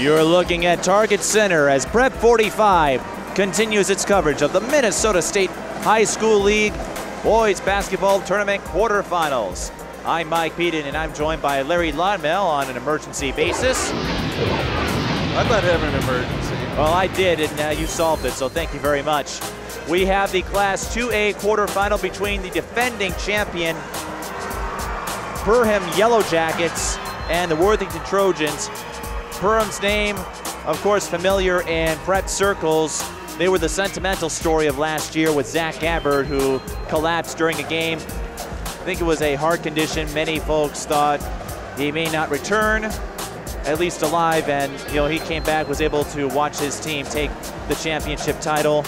You're looking at Target Center as Prep 45 continues its coverage of the Minnesota State High School League Boys Basketball Tournament quarterfinals. I'm Mike Peden, and I'm joined by Larry Lodmell on an emergency basis. I'm not having an emergency. Well, I did, and you solved it, so thank you very much. We have the Class 2A quarterfinal between the defending champion Perham Yellow Jackets and the Worthington Trojans. Perham's name, of course, familiar in prep circles. They were the sentimental story of last year with Zach Gabbard, who collapsed during a game. I think it was a heart condition. Many folks thought he may not return, at least alive, and he came back, was able to watch his team take the championship title.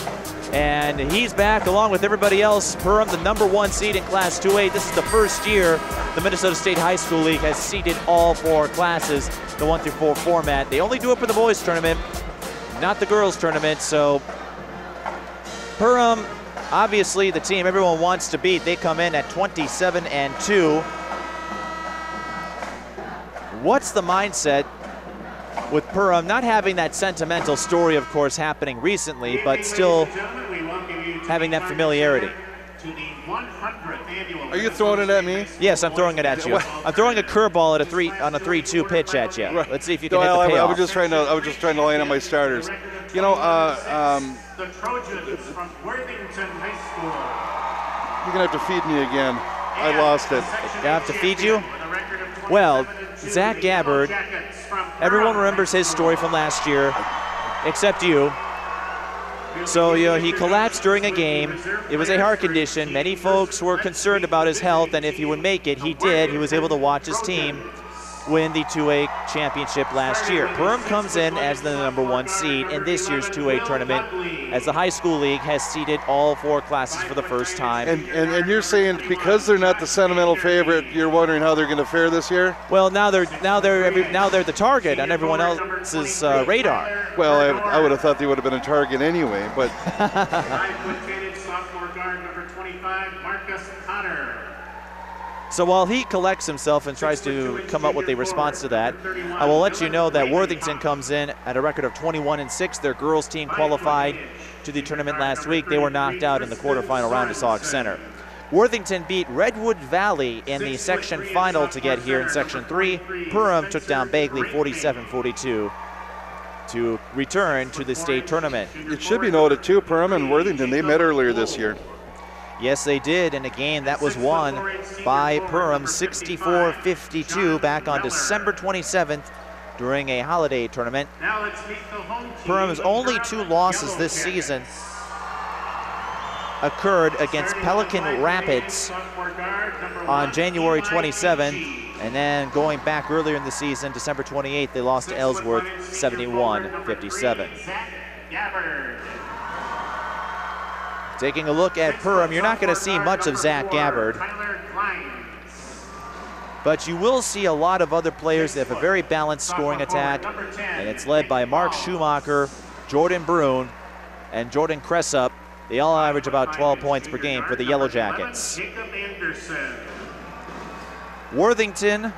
And he's back along with everybody else. Perham, the #1 seed in Class 2A. This is the first year the Minnesota State High School League has seeded all 4 classes, the 1 through 4 format. They only do it for the boys tournament, not the girls tournament. So Perham, obviously the team everyone wants to beat. They come in at 27-2. What's the mindset with Perham not having that sentimental story, of course, happening recently, but still having that familiarity? Are you throwing it at me? Yes, I'm throwing it at you. I'm throwing a curveball at on a 3-2 pitch at you. Right. Let's see if you can hit the payoff. I was just trying to line up my starters. The Trojans from Worthington High School. You're gonna have to feed me again. I lost it. I have to feed you? Well, Zach Gabbard, everyone remembers his story from last year, except you. So he collapsed during a game. It was a heart condition. Many folks were concerned about his health, and if he would make it, he did. He was able to watch his team win the 2A championship last year. Perham comes in as the #1 seed in this year's 2A tournament, as the high school league has seeded all 4 classes for the first time. And you're saying because they're not the sentimental favorite, you're wondering how they're going to fare this year? Well, now they're the target on everyone else's radar. Well, I would have thought they would have been a target anyway, but. Sophomore guard number 25, Marcus Connor. So while he collects himself and tries to come up with a response to that, I will let you know that Worthington comes in at a record of 21-6. Their girls team qualified to the tournament last week. They were knocked out in the quarterfinal round of Sauk Center. Worthington beat Redwood Valley in the section final to get here in Section 3. Perham took down Bagley 47-42 to return to the state tournament. It should be noted too, Perham and Worthington, they met earlier this year. Yes, they did, in a game that was won by Perham 64-52 back on December 27th during a holiday tournament. Perham's only 2 losses this season occurred against Pelican Rapids on January 27th, and then going back earlier in the season, December 28th, they lost to Ellsworth 71-57. Taking a look at Perham, you're not going to see much of Zach Gabbard, but you will see a lot of other players that have a very balanced scoring attack, and it's led by Mark Schumacher, Jordan Brune, and Jordan Cressup. They all average about 12 points per game for the Yellow Jackets. Worthington,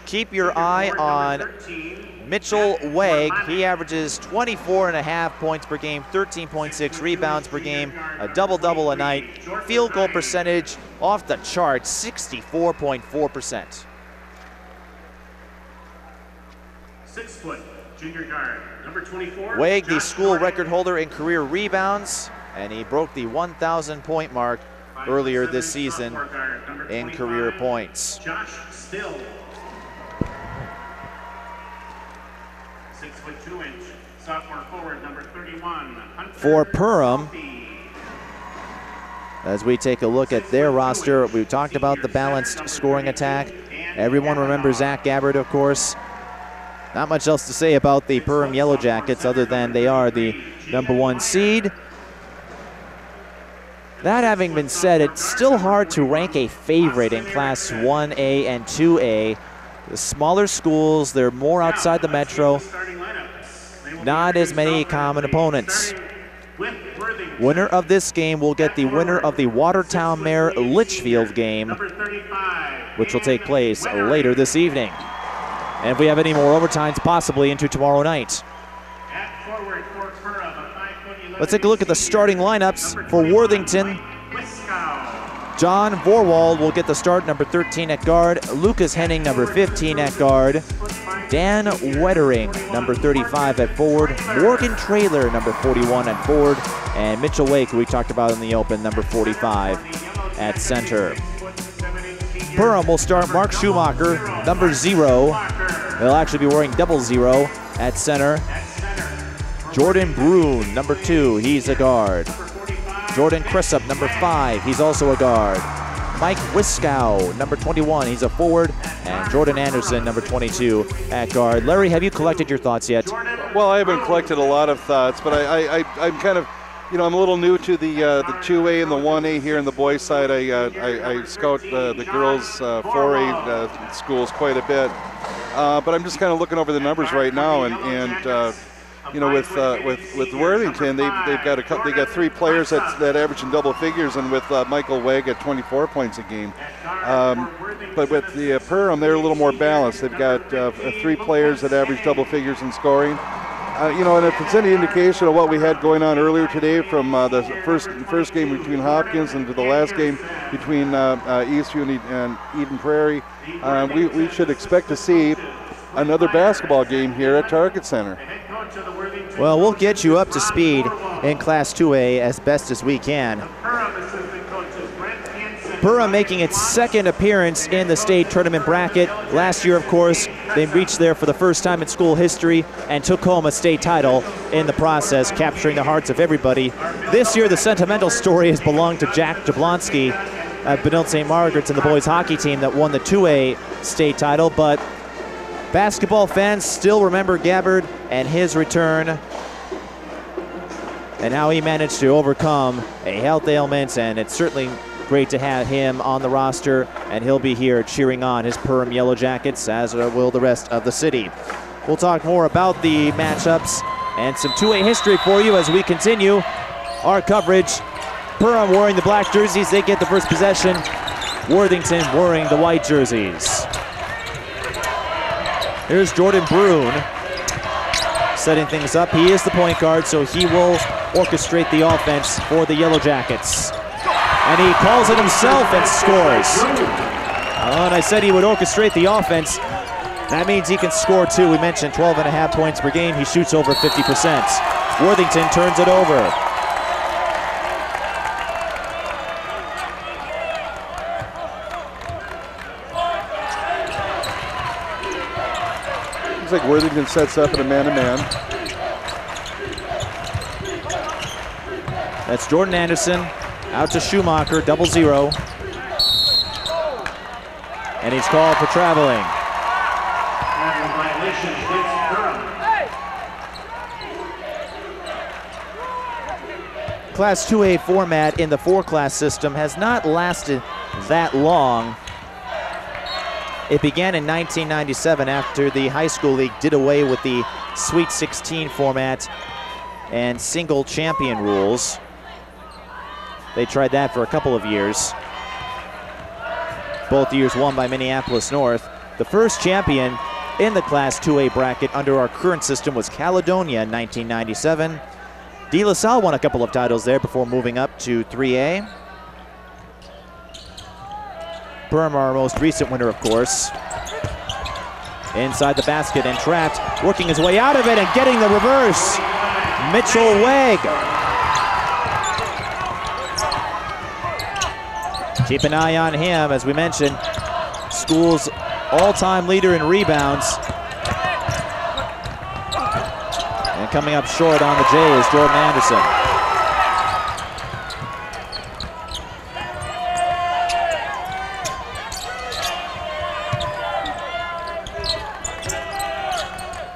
keep your eye on Mitchell Wegg. He averages 24.5 points per game, 13.6 rebounds per game, a double-double a night. Field goal percentage off the chart, 64.4%. 6-foot junior guard, number 24. Wegg, the school record holder in career rebounds, and he broke the 1,000-point mark earlier this season in career points. Josh Still. 6'2" sophomore forward, number 31. For Perham, as we take a look at their roster, we talked about the balanced scoring attack. Everyone remembers Zach Gabbard, of course. Not much else to say about the Perham Yellow Jackets other than they are the #1 seed. That having been said, it's still hard to rank a favorite in Class 1A and 2A. The smaller schools, they're more outside the metro. Not as many common opponents. Winner of this game will get the winner of the Watertown-Mare Litchfield game, which will take place later this evening. And if we have any more overtimes, possibly into tomorrow night. At forward for Perham, a 5'11" Let's take a look at the starting lineups number for 21, Worthington. Mike Wiskow. John Vorwald will get the start, number 13 at guard. Lucas Henning, number 15 at guard. Dan Wettering, number 35 at forward. Morgan Traylor, number 41 at forward. And Mitchell Wake, who we talked about in the open, number 45 at center. Perham will start Mark Schumacher, number 0. He'll actually be wearing 00 at center. Jordan Bruin, number 2, he's a guard. Jordan Crissup, number 5, he's also a guard. Mike Wiskow, number 21, he's a forward. And Jordan Anderson, number 22, at guard. Larry, have you collected your thoughts yet? Well, I haven't collected a lot of thoughts, but I'm kind of, you know, I'm a little new to the 2A and the 1A here in the boys' side. I scout the girls' 4A schools quite a bit, but I'm just kind of looking over the numbers right now, and you know, with Worthington, they've got 3 players that average in double figures, and with Michael Wegg at 24 points a game. But with the Perham, they're a little more balanced. They've got 3 players that average double figures in scoring. You know, and if it's any indication of what we had going on earlier today, from the first game between Hopkins and to the last game between Eastview and Eden Prairie, we should expect to see another basketball game here at Target Center. Well, we'll get you up to speed in Class 2A as best as we can. Perham making its second appearance in the state tournament bracket. Last year, of course, they reached there for the first time in school history and took home a state title in the process, capturing the hearts of everybody. This year, the sentimental story has belonged to Jack Jablonski at Benilde St. Margaret's and the boys hockey team that won the 2A state title, but basketball fans still remember Gabbard and his return and how he managed to overcome a health ailment, and it's certainly great to have him on the roster, and he'll be here cheering on his Perham Yellow Jackets, as will the rest of the city. We'll talk more about the matchups and some 2A history for you as we continue our coverage. Perham wearing the black jerseys, they get the first possession. Worthington wearing the white jerseys. Here's Jordan Bruin setting things up. He is the point guard, so he will orchestrate the offense for the Yellow Jackets. And he calls it himself and scores. And I said he would orchestrate the offense. That means he can score too. We mentioned 12.5 points per game. He shoots over 50%. Worthington turns it over. Looks like Worthington sets up in a man-to-man. That's Jordan Anderson. Out to Schumacher, 0-0. And he's called for traveling. Class 2A format in the 4-class system has not lasted that long. It began in 1997 after the high school league did away with the Sweet 16 format and single champion rules. They tried that for a couple of years. Both years won by Minneapolis North. The first champion in the Class 2A bracket under our current system was Caledonia in 1997. De La Salle won a couple of titles there before moving up to 3A. Perham, our most recent winner, of course. Inside the basket and trapped, working his way out of it and getting the reverse. Mitchell Wegg. Keep an eye on him, as we mentioned, school's all-time leader in rebounds. And coming up short on the J is Jordan Anderson.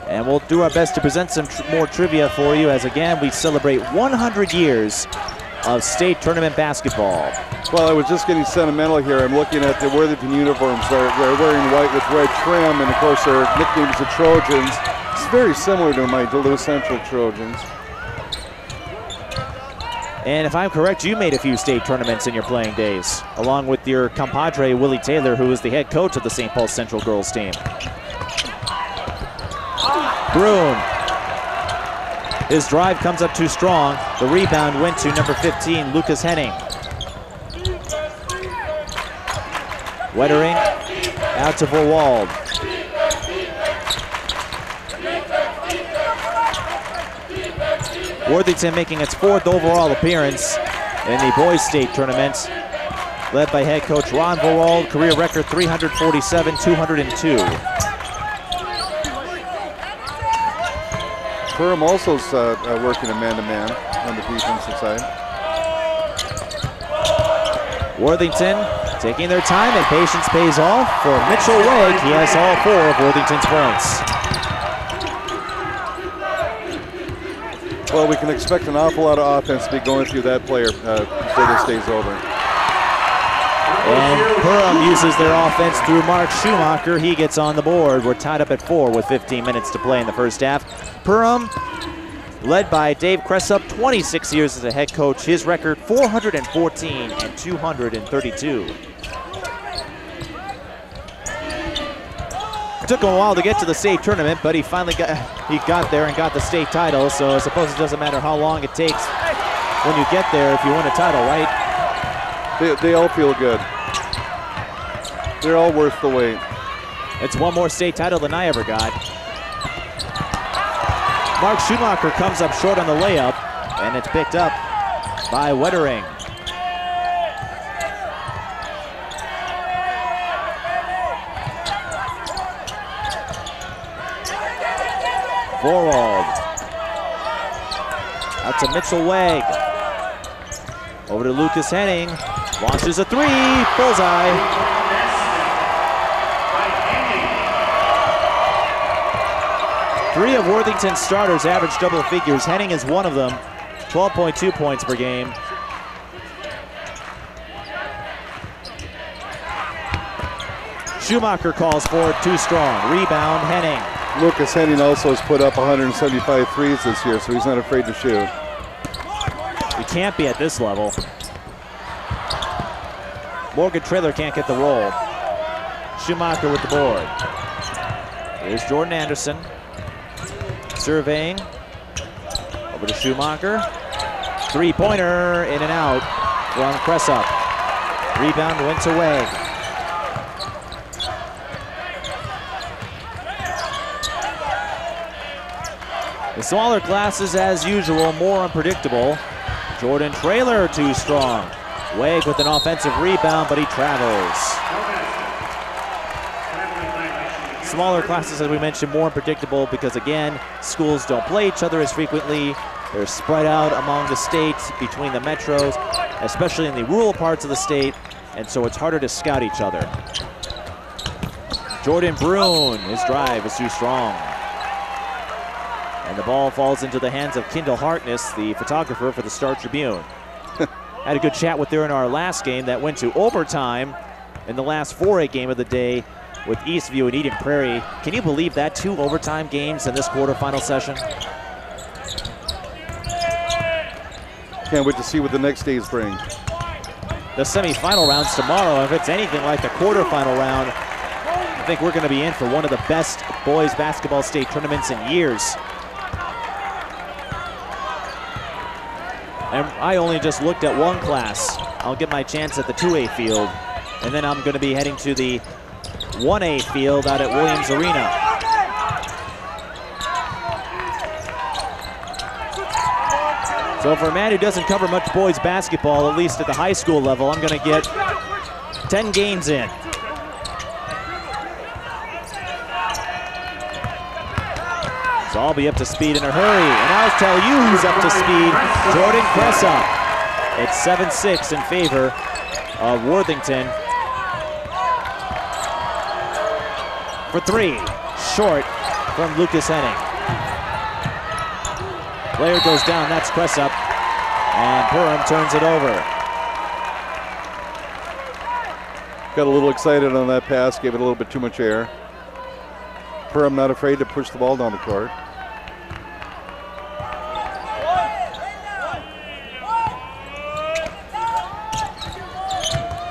And we'll do our best to present some more trivia for you, as again, we celebrate 100 years of state tournament basketball. Well, I was just getting sentimental here. I'm looking at the Worthington uniforms. They're wearing white with red trim, and of course their nickname is the Trojans. It's very similar to my Duluth Central Trojans. And if I'm correct, you made a few state tournaments in your playing days, along with your compadre, Willie Taylor, who is the head coach of the St. Paul Central girls team. Bruin. His drive comes up too strong. The rebound went to number 15, Lucas Henning. Wettering out to Vorwald. Worthington making its 4th overall appearance in the boys state tournament, led by head coach Ron Vorwald, career record 347, 202. Perham also is working a man-to-man on the defensive side. Worthington taking their time, and patience pays off for Mitchell Wegg. He has all 4 of Worthington's points. Well, we can expect an awful lot of offense to be going through that player before this day's over. And Perham uses their offense through Mark Schumacher. He gets on the board. We're tied up at 4 with 15 minutes to play in the first half. Perham, led by Dave Cressup, 26 years as a head coach. His record 414 and 232. It took him a while to get to the state tournament, but he finally got there and got the state title. So I suppose it doesn't matter how long it takes when you get there if you win a title, right? They all feel good. They're all worth the wait. It's one more state title than I ever got. Mark Schumacher comes up short on the layup, and it's picked up by Wettering. Vorwald. Out to Mitchell Wegg. Over to Lucas Henning. Launches a 3. Bullseye. Three of Worthington's starters average double figures. Henning is one of them. 12.2 points per game. Schumacher calls for it too strong. Rebound, Henning. Lucas Henning also has put up 175 threes this year, so he's not afraid to shoot. He can't be at this level. Morgan Traylor can't get the roll. Schumacher with the board. Here's Jordan Anderson. Surveying. Over to Schumacher. Three-pointer, in and out from Cressup. Rebound went to Wegg. The smaller classes, as usual, more unpredictable. Jordan Traylor too strong. Wegg with an offensive rebound, but he travels. Smaller classes, as we mentioned, more unpredictable because, again, schools don't play each other as frequently. They're spread out among the states, between the metros, especially in the rural parts of the state, and so it's harder to scout each other. Jordan Bruin, his drive is too strong. And the ball falls into the hands of Kendall Harkness, the photographer for the Star Tribune. Had a good chat with her in our last game that went to overtime in the last 4A game of the day with Eastview and Eden Prairie. Can you believe that? 2 overtime games in this quarterfinal session? Can't wait to see what the next days bring. The semifinal round's tomorrow. If it's anything like the quarterfinal round, I think we're going to be in for one of the best boys basketball state tournaments in years. And I only just looked at one class. I'll get my chance at the 2A field, and then I'm going to be heading to the 1A field out at Williams Arena. So for a man who doesn't cover much boys basketball, at least at the high school level, I'm going to get 10 games in. So I'll be up to speed in a hurry. And I'll tell you who's up to speed, Jordan Cressup. It's 7-6 in favor of Worthington. For 3, short from Lucas Henning. Player goes down, that's Cressup. And Perham turns it over. Got a little excited on that pass, gave it a little bit too much air. Perham not afraid to push the ball down the court.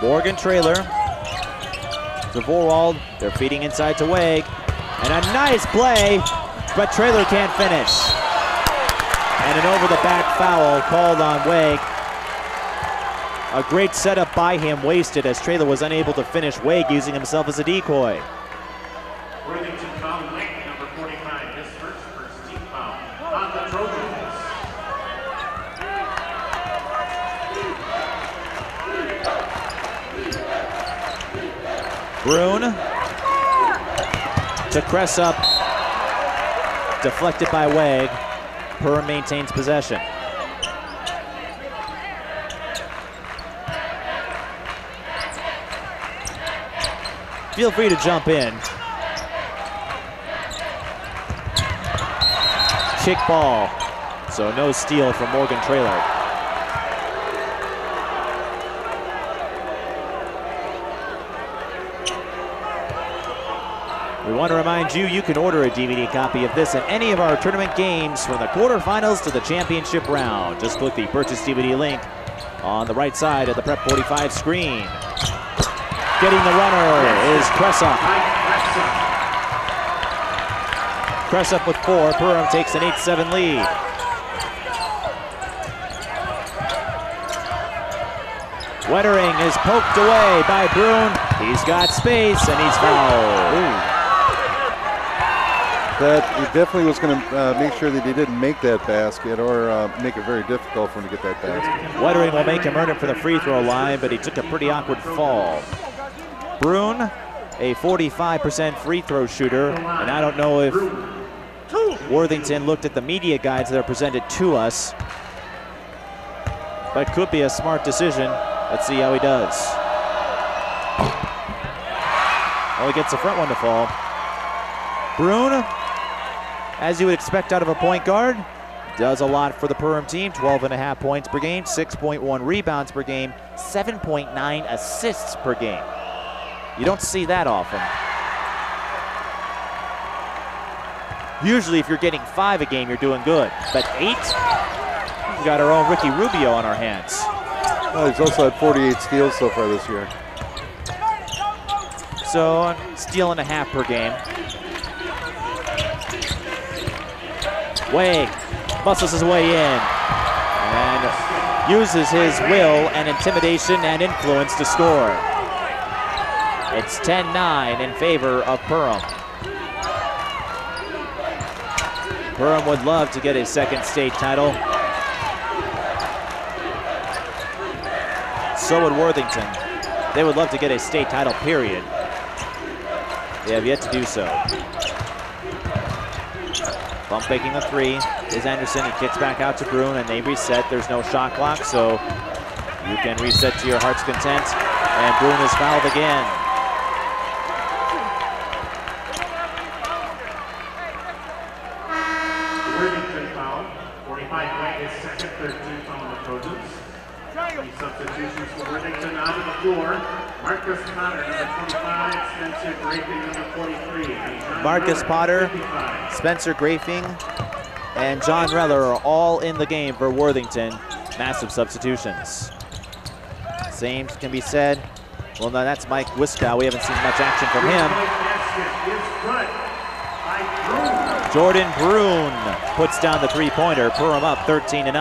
Morgan Traylor to Vorwald. They're feeding inside to Wegg. And a nice play but Traylor can't finish. And an over-the-back foul called on Wague. A great setup by him wasted as Traylor was unable to finish. Wague using himself as a decoy. Worthington foul late, number 45, his first team foul on the Trojans. Brune to Cressup, deflected by Wague. Perham maintains possession. Feel free to jump in. Kick ball, so no steal from Morgan Traylor. We want to remind you, you can order a DVD copy of this and any of our tournament games from the quarterfinals to the championship round. Just click the purchase DVD link on the right side of the Prep 45 screen. Getting the runner is Cressup. Cressup with 4, Perham takes an 8-7 lead. Wettering is poked away by Brune. He's got space and he's fouled. That he definitely was going to make sure that he didn't make that basket or make it very difficult for him to get that basket. Wettering will make him earn it for the free throw line, but he took a pretty awkward fall. Brune, a 45% free throw shooter, and I don't know if Worthington looked at the media guides that are presented to us, but could be a smart decision. Let's see how he does. Well, he gets the front one to fall. Brune, as you would expect out of a point guard, does a lot for the Perham team. 12.5 points per game, 6.1 rebounds per game, 7.9 assists per game. You don't see that often. Usually if you're getting 5 a game, you're doing good. But 8? We've got our own Ricky Rubio on our hands. Well, he's also had 48 steals so far this year. So, steal and a half per game. Wague muscles his way in and uses his will and intimidation and influence to score. It's 10-9 in favor of Perham. Perham would love to get his second state title. So would Worthington. They would love to get a state title, period. They have yet to do so. Bump faking the 3 is Anderson. He kicks back out to Brune and they reset. There's no shot clock, so you can reset to your heart's content. And Brune is fouled again. Worthington foul. 45 Wague is second, 13 foul on the Trojans. 3 substitutions for Worthington out of the floor. Marcus Potter, number 25, Spencer Grafing, number 43. Marcus Potter, 55. Spencer Grafing, and John Reller are all in the game for Worthington. Massive substitutions. Same can be said. Well, no, that's Mike Wiskow. We haven't seen much action from him. Jordan Brune puts down the 3-pointer. Perham up 13-9.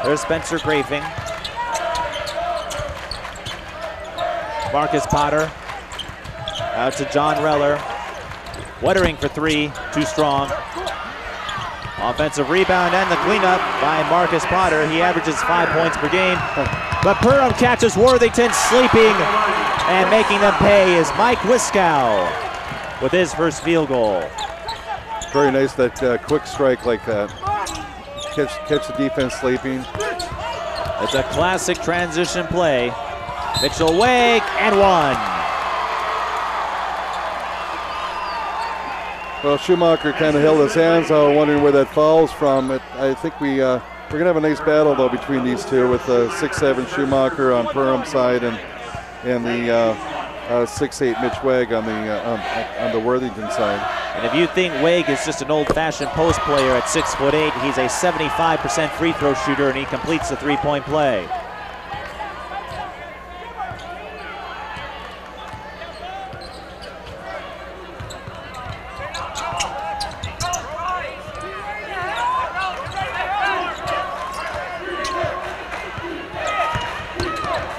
There's Spencer Grafing. Marcus Potter out to John Reller. Wettering for 3, too strong. Offensive rebound and the cleanup by Marcus Potter. He averages 5 points per game. But Perham catches Worthington sleeping, and making them pay is Mike Wiskow with his first field goal. Very nice, that quick strike like that. Catch the defense sleeping. It's a classic transition play. Mitchell Wague and 1. Well, Schumacher kind of held his hands out, wondering where that foul's from. I think we're going to have a nice battle, though, between these two with the 6'7" Schumacher on Perham's side and the 6'8" Mitch Wague on the Worthington side. And if you think Wague is just an old-fashioned post player at 6'8", he's a 75% free throw shooter, and he completes the 3-point play.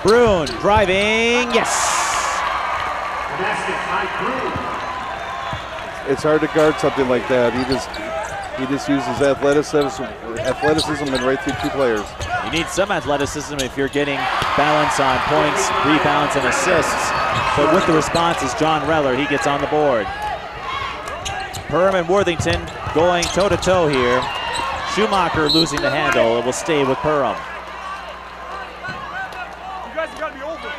Brune driving, yes. It's hard to guard something like that. He just uses athleticism and right through two players. You need some athleticism if you're getting balance on points, rebounds, and assists. But with the responses, John Reller, he gets on the board. Perham and Worthington going toe-to-toe here. Schumacher losing the handle. It will stay with Perham. You guys have got to be over.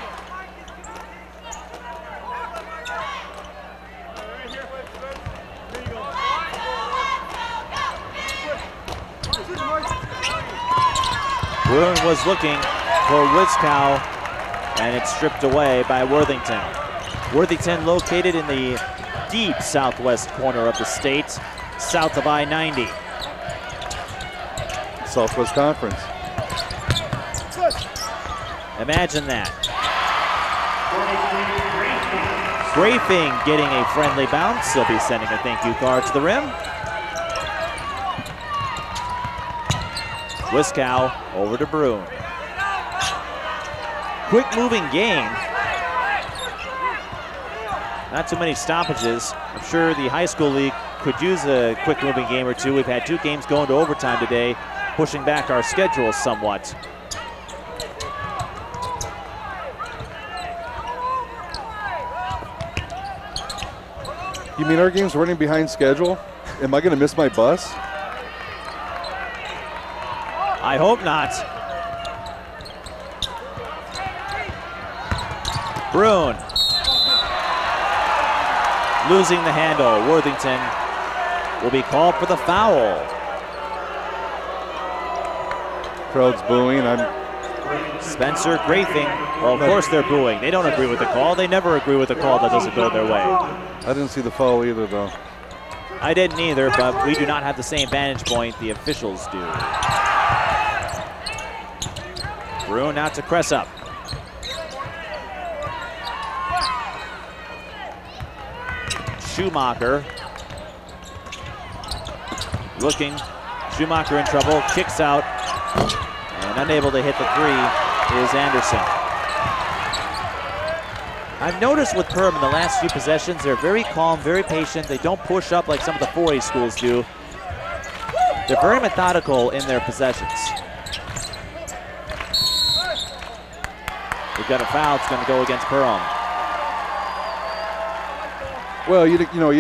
Brune was looking for Wiskow, and it's stripped away by Worthington. Worthington located in the deep southwest corner of the state, south of I-90. Southwest Conference. Imagine that. Grafing getting a friendly bounce. He'll be sending a thank you card to the rim. Wiskow over to Brune. Quick moving game. Not too many stoppages. I'm sure the high school league could use a quick moving game or two. We've had 2 games going to overtime today, pushing back our schedule somewhat. You mean our game's running behind schedule? Am I going to miss my bus? I hope not. Brune losing the handle. Worthington will be called for the foul. Crowd's booing. Spencer Grafing. Well, of course they're booing. They don't agree with the call. They never agree with a call that doesn't go their way. I didn't see the foul either, though. I didn't either, but we do not have the same vantage point the officials do. Brune out to Cressup. Schumacher looking. Schumacher in trouble, kicks out, and unable to hit the 3 is Anderson. I've noticed with Perham in the last few possessions, they're very calm, very patient. They don't push up like some of the 4A schools do. They're very methodical in their possessions. We've got a foul. It's going to go against Perham. Well, you're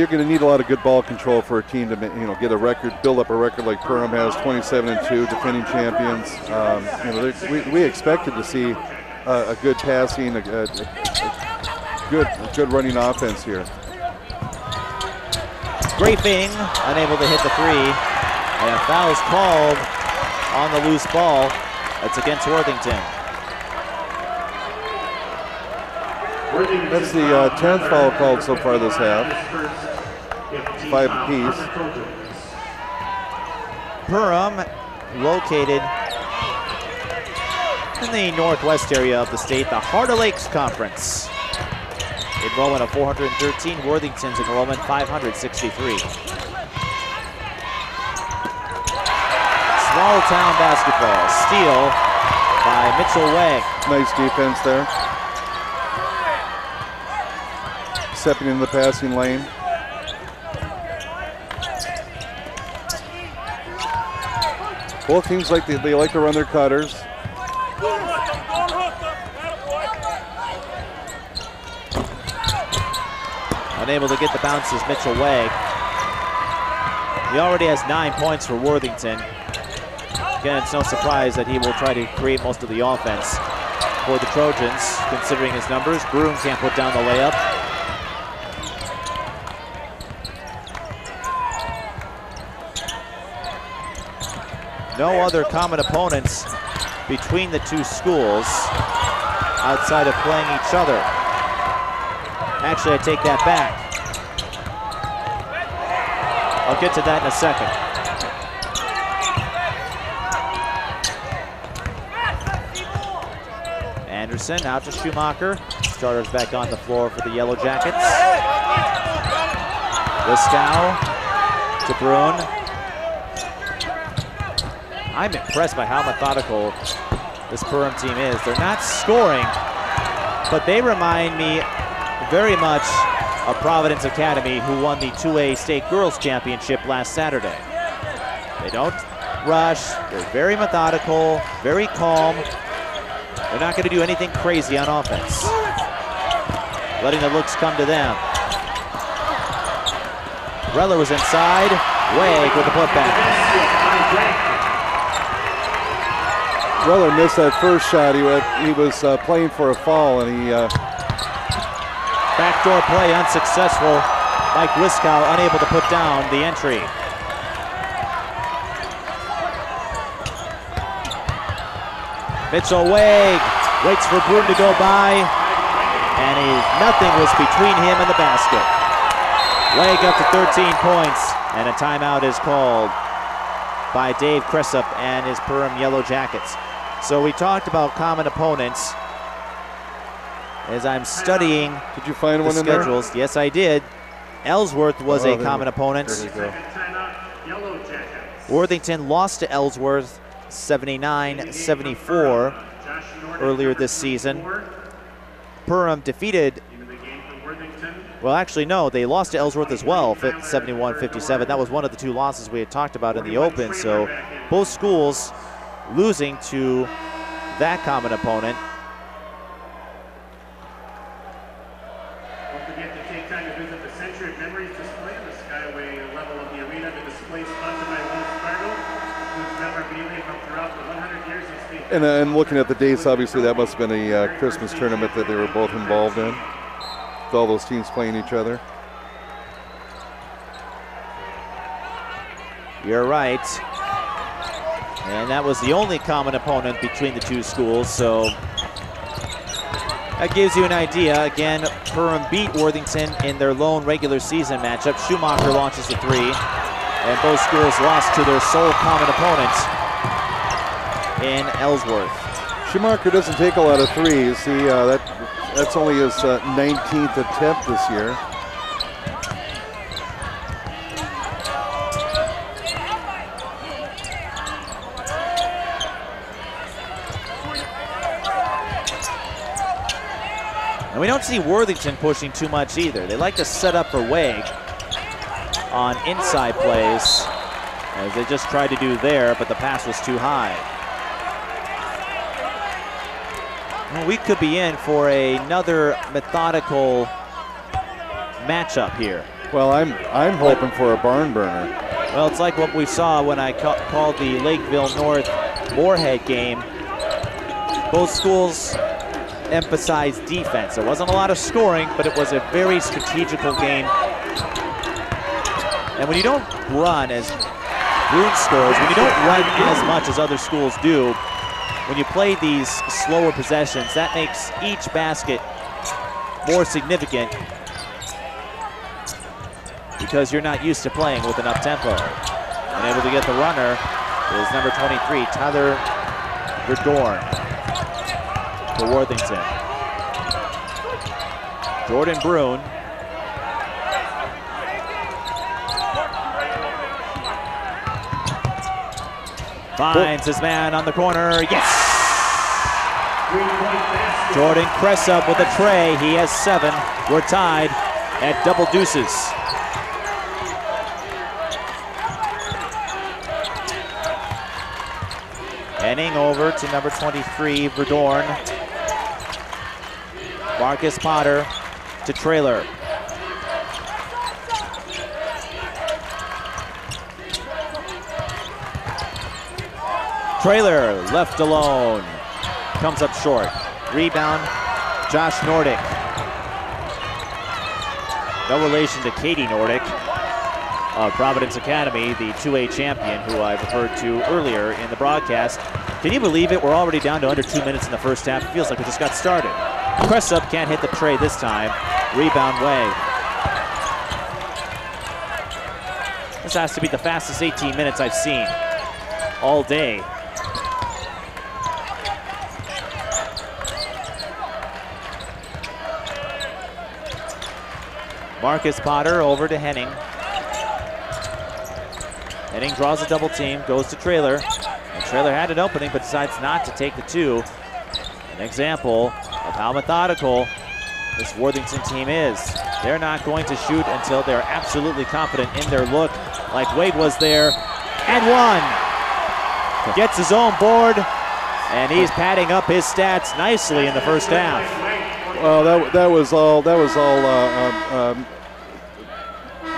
going to need a lot of good ball control for a team to get a record, build up a record like Perham has, 27-2, defending champions. We expected to see a good passing, a good running offense here. Grafing unable to hit the 3, and a foul is called on the loose ball. That's against Worthington. That's the 10th foul called so far this half. 5 apiece. Perham, located in the northwest area of the state, the Heart of Lakes Conference. Enrollment of 413, Worthington's enrollment 563. Small town basketball, steal by Mitchell Wegg. Nice defense there. Stepping in the passing lane. Both teams like they like to run their cutters. Unable to get the bounces, Mitchell Wegg. He already has 9 points for Worthington. Again, it's no surprise that he will try to create most of the offense for the Trojans, considering his numbers. Brune can't put down the layup. No other common opponents between the two schools outside of playing each other. Actually, I take that back. I'll get to that in a second. Anderson out to Schumacher. Starters back on the floor for the Yellow Jackets. Wiskow to Brune. I'm impressed by how methodical this Perham team is. They're not scoring, but they remind me very much of Providence Academy, who won the 2A State Girls Championship last Saturday. They don't rush, they're very methodical, very calm. They're not gonna do anything crazy on offense. Letting the looks come to them. Reller was inside, Wag with the putback. Reller missed that first shot. He was playing for a foul, and he... Backdoor play unsuccessful. Mike Wiskow unable to put down the entry. Mitchell Wag waits for Broom to go by, and nothing was between him and the basket. Wag up to 13 points, and a timeout is called by Dave Cressup and his Perham Yellow Jackets. So we talked about common opponents. As I'm studying Did you find one schedules, in there? yes I did. Ellsworth was a common opponent. Worthington lost to Ellsworth 79-74 earlier this season. Perham defeated, well actually no, they lost to Ellsworth as well, 71-57. That was one of the two losses we had talked about in the Open, so both schools losing to that common opponent. And looking at the dates, obviously that must have been a Christmas tournament that they were both involved in, with all those teams playing each other. You're right. And that was the only common opponent between the two schools, so that gives you an idea. Again, Perham beat Worthington in their lone regular season matchup. Schumacher launches the three, and both schools lost to their sole common opponents in Ellsworth. Schumacher doesn't take a lot of threes. That's only his 19th attempt this year. And we don't see Worthington pushing too much either. They like to set up for Wag on inside plays, as they just tried to do there, but the pass was too high. Well, we could be in for another methodical matchup here. Well, I'm hoping for a barn burner. Well, it's like what we saw when I called the Lakeville North Moorhead game. Both schools emphasized defense. There wasn't a lot of scoring, but it was a very strategical game. And when you don't run as Bruin scores, when you don't run as much as other schools do, when you play these slower possessions, that makes each basket more significant because you're not used to playing with enough tempo. And able to get the runner is number 23, Tyler Verdorn for Worthington. Jordan Bruin. Finds his man on the corner, yes! Jordan Cressup with a tray, he has 7. We're tied at double deuces. Henning over to number 23, Verdorn. Marcus Potter to Trailer. Trailer left alone, comes up short. Rebound, Josh Nordic. No relation to Katie Nordic of Providence Academy, the 2A champion who I referred to earlier in the broadcast. Can you believe it? We're already down to under 2 minutes in the first half. It feels like we just got started. Cressup can't hit the tray this time. Rebound Way. This has to be the fastest 18 minutes I've seen all day. Marcus Potter over to Henning. Henning draws a double team, goes to Trailer. And Traylor had an opening, but decides not to take the 2. An example of how methodical this Worthington team is. They're not going to shoot until they're absolutely confident in their look, like Wade was there. And one. Gets his own board, and he's padding up his stats nicely in the first half. Well, that was all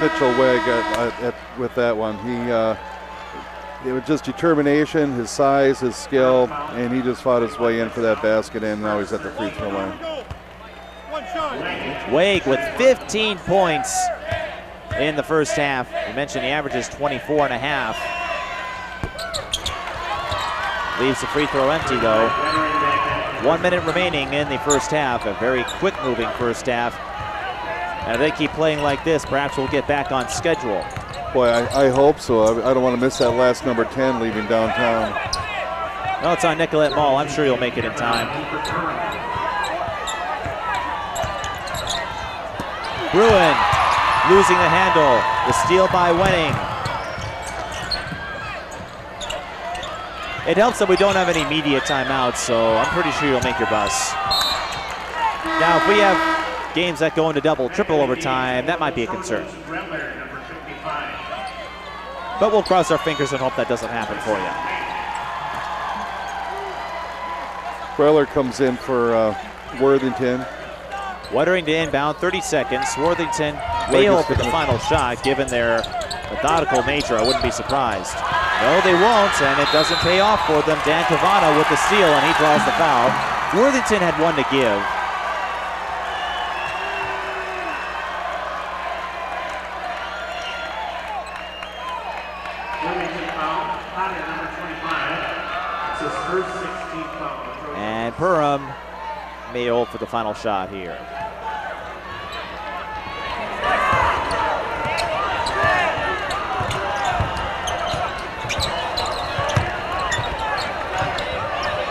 Mitchell Wegg with that one. It was just determination, his size, his skill, and he just fought his way in for that basket, and now he's at the free throw line. Wegg with 15 points in the first half. We mentioned the average is 24 and a half. Leaves the free throw empty though. 1 minute remaining in the first half, a very quick moving first half. And if they keep playing like this, perhaps we'll get back on schedule. Boy, I hope so. I don't want to miss that last number 10 leaving downtown. No, it's on Nicollet Mall. I'm sure you'll make it in time. Bruin losing the handle. The steal by Wenning. It helps that we don't have any media timeouts, so I'm pretty sure you'll make your bus. Now, if we have games that go into double, triple overtime, that might be a concern. But we'll cross our fingers and hope that doesn't happen for you. Preller comes in for Worthington. Wettering to inbound, 30 seconds. Worthington failed for the final shot. Given their methodical nature, I wouldn't be surprised. No, they won't, and it doesn't pay off for them. Dan Cavana with the steal, and he draws the foul. Worthington had one to give. And Perham may hold for the final shot here.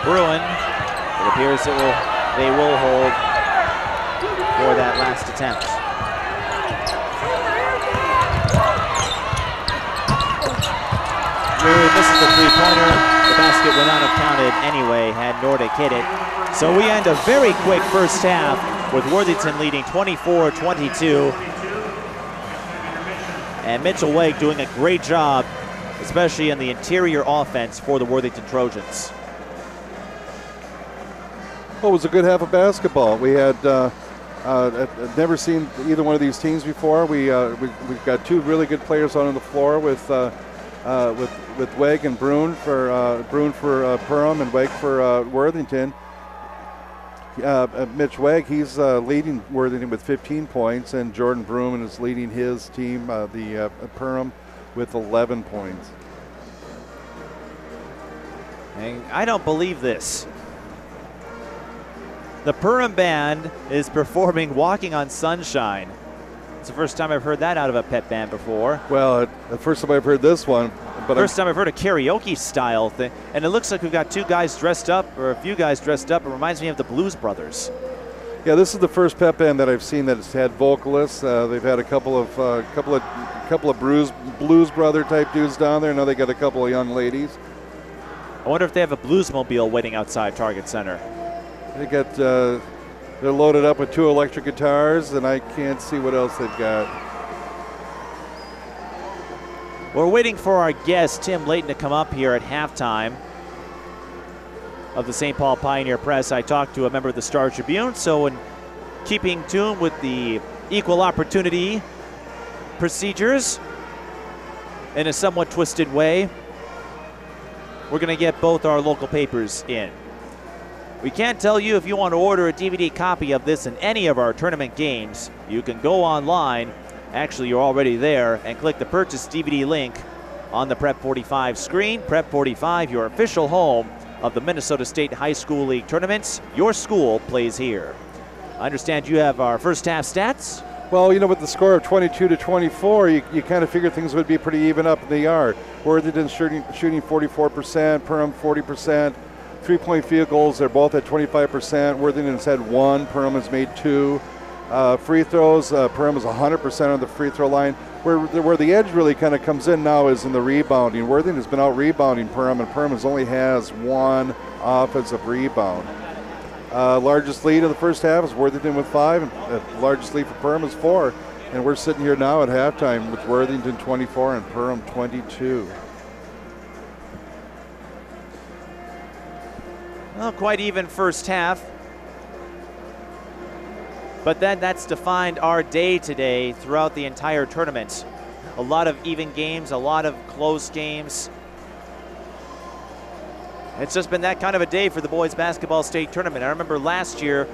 Bruin, it appears they will hold for that last attempt. Bruin misses the three-pointer. The basket would not have counted anyway had Nordic hit it. So we end a very quick first half with Worthington leading 24-22. And Mitchell Wegg doing a great job, especially in the interior offense for the Worthington Trojans. Well, it was a good half of basketball. We had never seen either one of these teams before. We've got two really good players on the floor with Wegg and Bruin for Perham and Wegg for Worthington. Mitch Wegg, he's leading Worthington with 15 points, and Jordan Bruin is leading his team, the Perham, with 11 points. And I don't believe this. The Perham band is performing Walking on Sunshine. It's the first time I've heard that out of a pep band before. Well, the first time I've heard this one. But first time I've heard a karaoke style thing. And it looks like we've got two guys dressed up, or a few guys dressed up. It reminds me of the Blues Brothers. Yeah, this is the first pep band that I've seen that has had vocalists. They've had a couple of Blues Brother type dudes down there. Now they got a couple of young ladies. I wonder if they have a Bluesmobile waiting outside Target Center. They got, they're loaded up with 2 electric guitars, and I can't see what else they've got. We're waiting for our guest, Tim Layton, to come up here at halftime of the St. Paul Pioneer Press. I talked to a member of the Star Tribune, so in keeping tune with the equal opportunity procedures in a somewhat twisted way, we're going to get both our local papers in. We can't tell you if you want to order a DVD copy of this in any of our tournament games. You can go online, actually you're already there, and click the purchase DVD link on the Prep 45 screen. Prep 45, your official home of the Minnesota State High School League tournaments. Your school plays here. I understand you have our first half stats. Well, you know, with the score of 22-24, you kind of figure things would be pretty even up in the yard. Worthington shooting 44%, Perham 40%. 3-point field goals, they're both at 25%. Worthington's had 1, Perham has made 2. Free throws, Perham is 100% on the free throw line. Where the edge really kind of comes in now is in the rebounding. Worthington has been out rebounding Perham, and Perham only has 1 offensive rebound. Largest lead in the first half is Worthington with 5, and the largest lead for Perham is 4. And we're sitting here now at halftime with Worthington 24 and Perham 22. Well, quite even first half. But then that's defined our day today throughout the entire tournament. A lot of even games, a lot of close games. It's just been that kind of a day for the boys basketball state tournament. I remember last year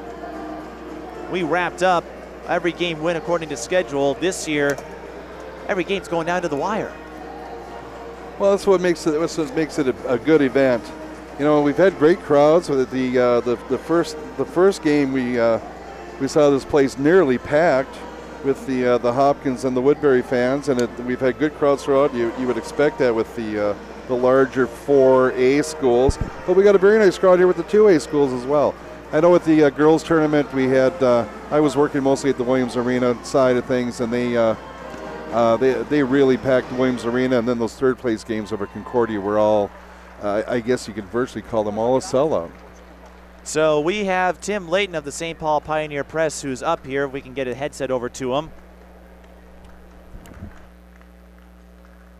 we wrapped up every game win according to schedule. This year, every game's going down to the wire. Well, that's what makes it a good event. You know, we've had great crowds. With the first game we saw this place nearly packed with the Hopkins and the Woodbury fans, and we've had good crowds throughout. You would expect that with the larger 4A schools, but we got a very nice crowd here with the 2A schools as well. I know with the girls tournament we had, I was working mostly at the Williams Arena side of things, and they really packed the Williams Arena, and then those third place games over Concordia were all, I guess you could virtually call them all a sellout. So we have Tim Layton of the St. Paul Pioneer Press who's up here. If we can get a headset over to him.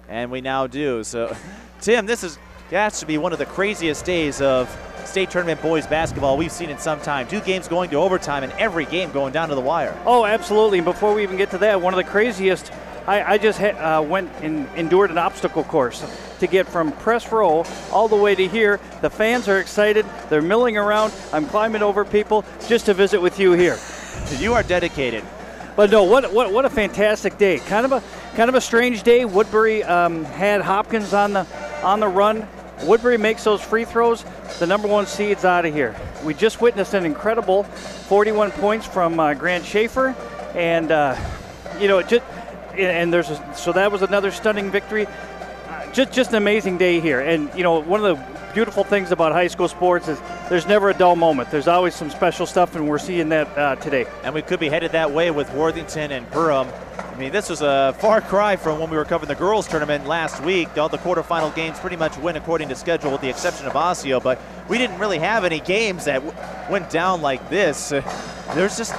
And we now do. So, Tim, this has to be one of the craziest days of state tournament boys basketball we've seen in some time. 2 games going to overtime and every game going down to the wire. Oh, absolutely. And before we even get to that, one of the craziest, I just went and endured an obstacle course to get from press row all the way to here. The fans are excited. They're milling around. I'm climbing over people just to visit with you here. You are dedicated. But no, what a fantastic day. Kind of a strange day. Woodbury had Hopkins on the run. Woodbury makes those free throws. The number 1 seed's out of here. We just witnessed an incredible 41 points from Grant Schaefer, and so that was another stunning victory. Just an amazing day here. And one of the beautiful things about high school sports is there's never a dull moment. There's always some special stuff, and we're seeing that today. And we could be headed that way with Worthington and Perham. I mean, this was a far cry from when we were covering the girls tournament last week. All the quarterfinal games pretty much went according to schedule with the exception of Osseo, but we didn't really have any games that went down like this. There's just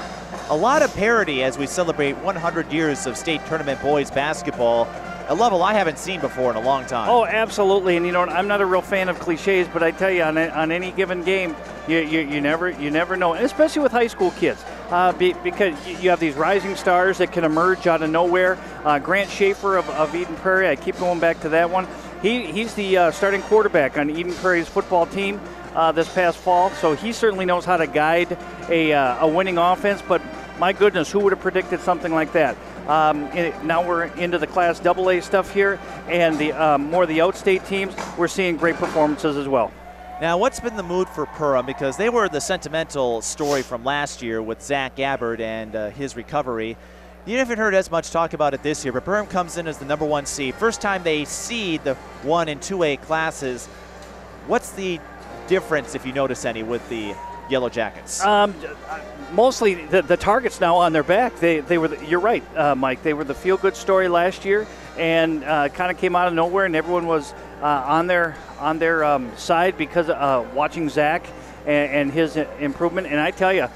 a lot of parity as we celebrate 100 years of state tournament boys basketball, a level I haven't seen before in a long time. Oh, absolutely. And I'm not a real fan of cliches, but I tell you, on any given game, you never know, and especially with high school kids, because you have these rising stars that can emerge out of nowhere. Grant Schaefer of Eden Prairie, I keep going back to that one. He's the starting quarterback on Eden Prairie's football team this past fall, so he certainly knows how to guide a winning offense. But my goodness, who would have predicted something like that? Now we're into the Class AA stuff here, and the more of the outstate teams, we're seeing great performances as well. Now, what's been the mood for Perham? Because they were the sentimental story from last year with Zach Gabbard and his recovery. You haven't heard as much talk about it this year, but Perham comes in as the number 1 seed. First time they seed the 1 and 2A classes. What's the difference, if you notice any, with the Yellow Jackets? Mostly the targets now on their back. They were you're right, Mike. They were the feel-good story last year, and kind of came out of nowhere, and everyone was on their side because watching Zach and his improvement. And I tell you,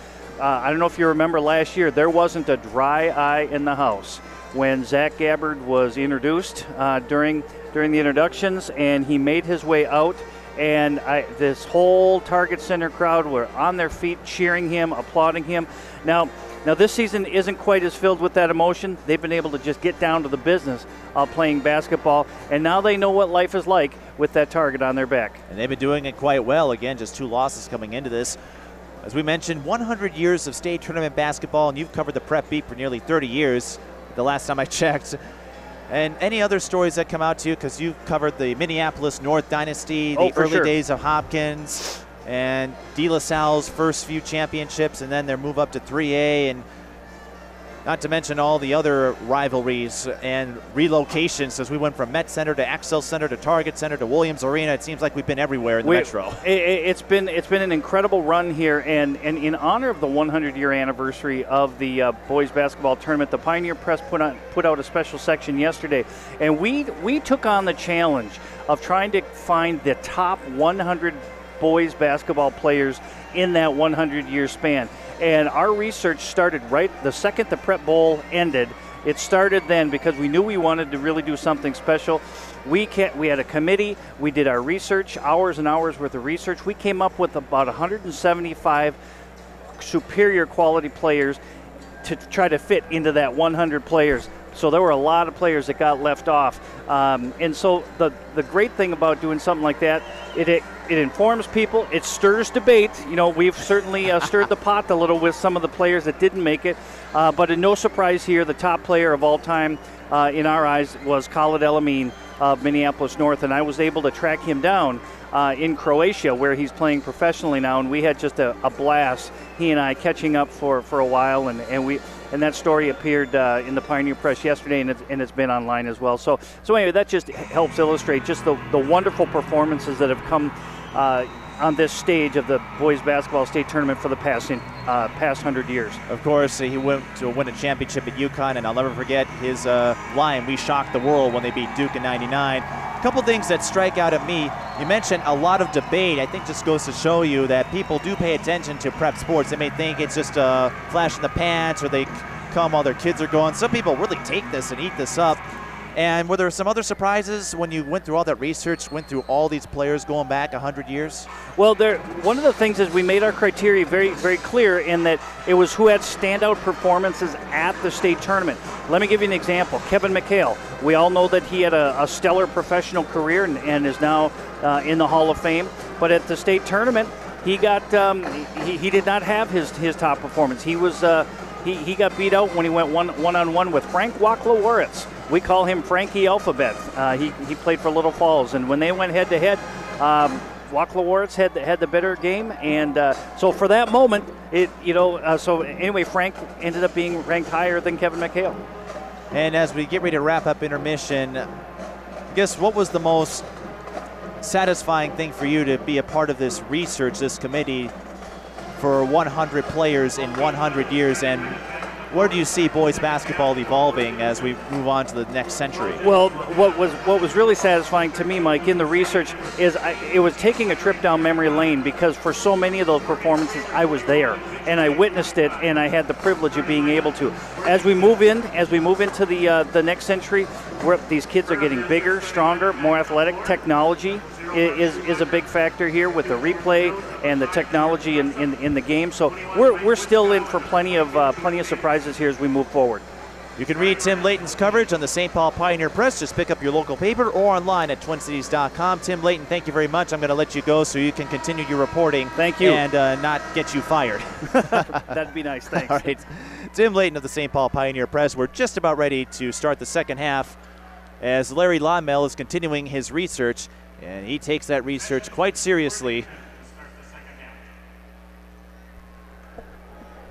I don't know if you remember last year, there wasn't a dry eye in the house when Zach Gabbard was introduced during the introductions, and he made his way out. And this whole Target Center crowd were on their feet cheering him, applauding him. Now this season isn't quite as filled with that emotion. They've been able to just get down to the business of playing basketball, and now they know what life is like with that target on their back. And they've been doing it quite well. Again, just 2 losses coming into this. As we mentioned, 100 years of state tournament basketball, and you've covered the prep beat for nearly 30 years, the last time I checked. And any other stories that come out to you, because you've covered the Minneapolis North Dynasty, the early days of Hopkins, and De La Salle's first few championships, and then their move up to 3A. And Not to mention all the other rivalries and relocations, as we went from Met Center to Axel Center to Target Center to Williams Arena. It seems like we've been everywhere in the Metro. It's been an incredible run here, and in honor of the 100-year anniversary of the boys basketball tournament, the Pioneer Press put out a special section yesterday, and we took on the challenge of trying to find the top 100 boys basketball players in that 100-year span. And our research started right the second the Prep Bowl ended. It started then because we knew we wanted to really do something special. We had a committee. We did our research, hours and hours worth of research. We came up with about 175 superior quality players to try to fit into that 100 players. So there were a lot of players that got left off. And so the great thing about doing something like that, it informs people, it stirs debate. You know, we've certainly stirred the pot a little with some of the players that didn't make it. But no surprise here, the top player of all time in our eyes was Khalid El-Amin of Minneapolis North, and I was able to track him down in Croatia, where he's playing professionally now, and we had just a blast, he and I, catching up for a while, and that story appeared in the Pioneer Press yesterday, and it's been online as well. So anyway, that just helps illustrate just the wonderful performances that have come on this stage of the boys basketball state tournament for the past 100 years. Of course, he went to win a championship at UConn, and I'll never forget his line, "We shocked the world," when they beat Duke in '99. A couple things that strike out at me. You mentioned a lot of debate. I think just goes to show you that people do pay attention to prep sports. They may think it's just a flash in the pants, or they come while their kids are going. Some people really take this and eat this up. And were there some other surprises when you went through all that research, went through all these players going back 100 years? Well, one of the things is we made our criteria very, very clear in that it was who had standout performances at the state tournament. Let me give you an example. Kevin McHale. We all know that he had a stellar professional career and is now in the Hall of Fame. But at the state tournament, he got he did not have his top performance. He was he got beat out when he went one-on-one with Frank Waklawaritz. We call him Frankie Alphabet. He played for Little Falls, and when they went head-to-head, Waklawaritz had the better game, and so for that moment, so anyway, Frank ended up being ranked higher than Kevin McHale. And as we get ready to wrap up intermission, I guess what was the most satisfying thing for you to be a part of this research, this committee, for 100 players in 100 years, and where do you see boys basketball evolving as we move on to the next century? Well, what was really satisfying to me, Mike, in the research is it was taking a trip down memory lane, because for so many of those performances I was there and I witnessed it, and I had the privilege of being able to. As we move into the next century, where these kids are getting bigger, stronger, more athletic, technology is a big factor here with the replay and the technology in the game. So we're still in for plenty of surprises here as we move forward. You can read Tim Layton's coverage on the St. Paul Pioneer Press. Just pick up your local paper or online at twincities.com. Tim Layton, thank you very much. I'm going to let you go so you can continue your reporting. Thank you. And not get you fired. That'd be nice. Thanks. All right. Tim Layton of the St. Paul Pioneer Press. We're just about ready to start the second half as Larry Laumel is continuing his research, and he takes that research quite seriously.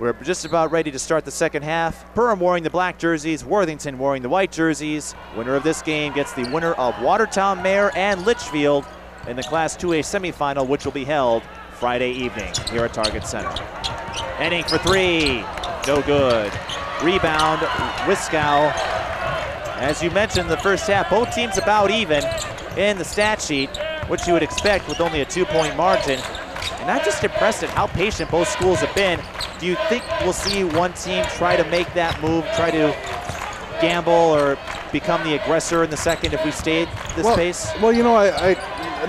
We're just about ready to start the second half. Perham wearing the black jerseys, Worthington wearing the white jerseys. Winner of this game gets the winner of Watertown Mare and Litchfield in the Class 2A semifinal, which will be held Friday evening here at Target Center. Henning for three, no good. Rebound, Wiskow. As you mentioned in the first half, both teams about even in the stat sheet, which you would expect with only a 2-point margin. And I'm just impressed at how patient both schools have been. Do you think we'll see one team try to make that move, try to gamble or become the aggressor in the second if we stayed this pace? Well, you know, I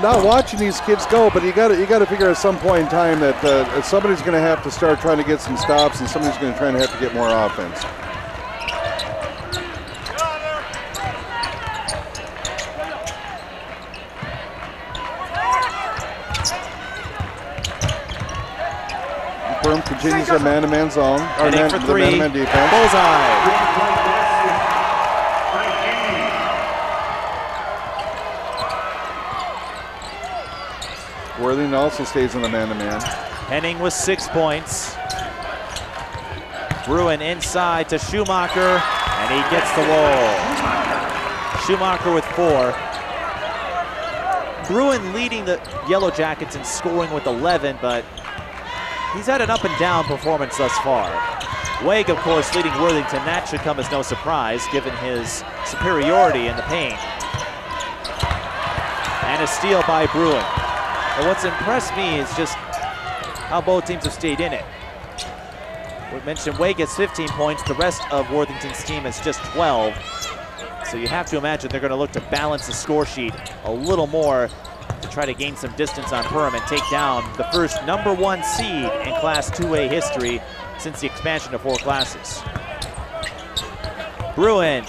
not watching these kids go, but you got to figure at some point in time that somebody's going to have to start trying to get some stops, and somebody's going to try to have to get more offense. Perham continues their man-to-man zone. Heading for three. Man-to-man defense. Bullseye. Worthington also stays in the man-to-man. Henning with 6 points. Bruin inside to Schumacher, and he gets the wall. Schumacher with 4. Bruin leading the Yellow Jackets in scoring with 11, but he's had an up-and-down performance thus far. Wade, of course, leading Worthington. That should come as no surprise, given his superiority in the paint. And a steal by Bruin. And what's impressed me is just how both teams have stayed in it. We mentioned Wade gets 15 points. The rest of Worthington's team is just 12. So you have to imagine they're going to look to balance the score sheet a little more to try to gain some distance on Perham and take down the first #1 seed in Class 2A history since the expansion to 4 classes. Bruin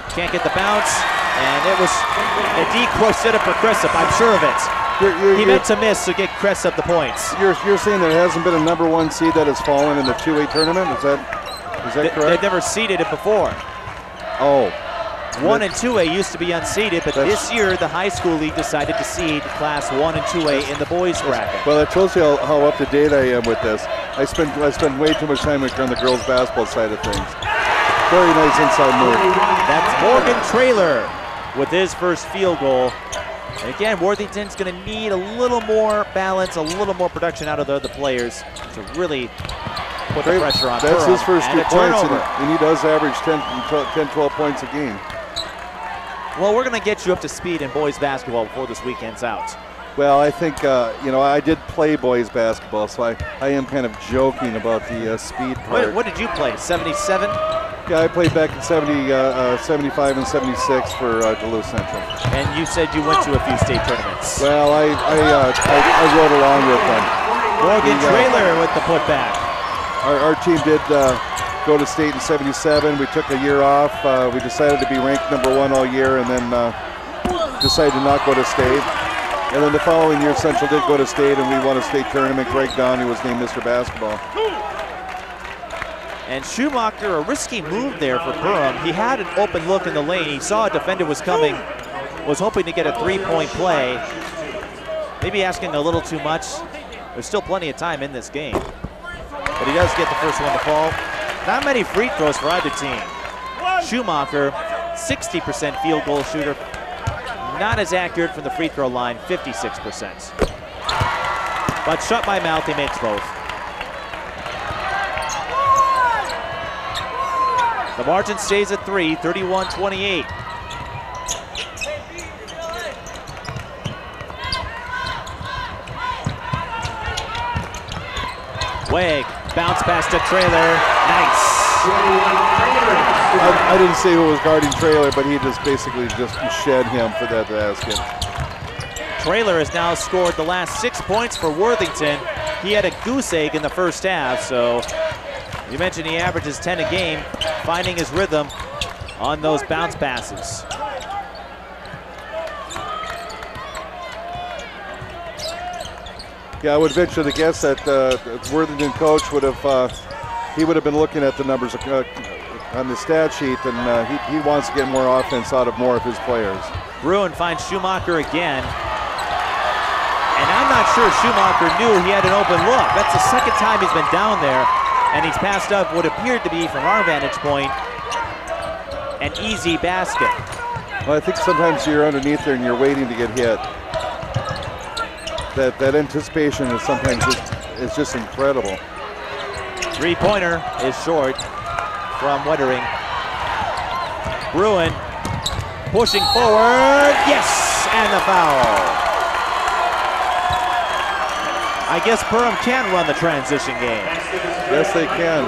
can't get the bounce, and it was a decoy setup for Cressup, I'm sure of it. He meant to miss, so get Cressup the points. You're saying there hasn't been a #1 seed that has fallen in the 2A tournament? Is that correct? They've never seeded it before. Oh. 1 and 2A used to be unseeded, but this year the high school league decided to seed Class 1 and 2A in the boys bracket. Well, that tells you how up to date I am with this. I spend way too much time on the girls' basketball side of things. Very nice inside move. That's Morgan Traylor with his first field goal. And again, Worthington's going to need a little more balance, a little more production out of the other players to really put the pressure on. That's his first 2 points, and he does average 10, 12 points a game. Well, we're going to get you up to speed in boys basketball before this weekend's out. Well, I think, I did play boys basketball, so I am kind of joking about the speed part. What did you play, 77? Yeah, I played back in 75 and 76 for Duluth Central. And you said you went to a few state tournaments. Well, I rode along with them. Morgan Traylor with the putback. Our team did go to state in 77. We took a year off. We decided to be ranked #1 all year, and then decided to not go to state. And then the following year, Central did go to state, and we won a state tournament. Greg Downey was named Mr. Basketball. And Schumacher, a risky move there for Perham. He had an open look in the lane. He saw a defender was coming, was hoping to get a 3-point play. Maybe asking a little too much. There's still plenty of time in this game. But he does get the first one to fall. Not many free throws for either team. Schumacher, 60% field goal shooter. Not as accurate from the free throw line, 56%. But shut my mouth, he makes both. The margin stays at 3, 31-28. Wegg, bounce pass to Traylor, nice. I didn't say who was guarding Traylor, but he just basically shed him for that basket. Traylor has now scored the last 6 points for Worthington. He had a goose egg in the first half, so you mentioned he averages 10 a game, finding his rhythm on those bounce passes. Yeah, I would venture to guess that the Worthington coach would have been looking at the numbers on the stat sheet, and he wants to get more offense out of more of his players. Bruin finds Schumacher again, and I'm not sure Schumacher knew he had an open look. That's the second time he's been down there, and he's passed up what appeared to be, from our vantage point, an easy basket. Well, I think sometimes you're underneath there and you're waiting to get hit. That anticipation is sometimes just incredible. 3-pointer is short from Wettering. Bruin pushing forward, yes, and the foul. I guess Perham can run the transition game. Yes, they can.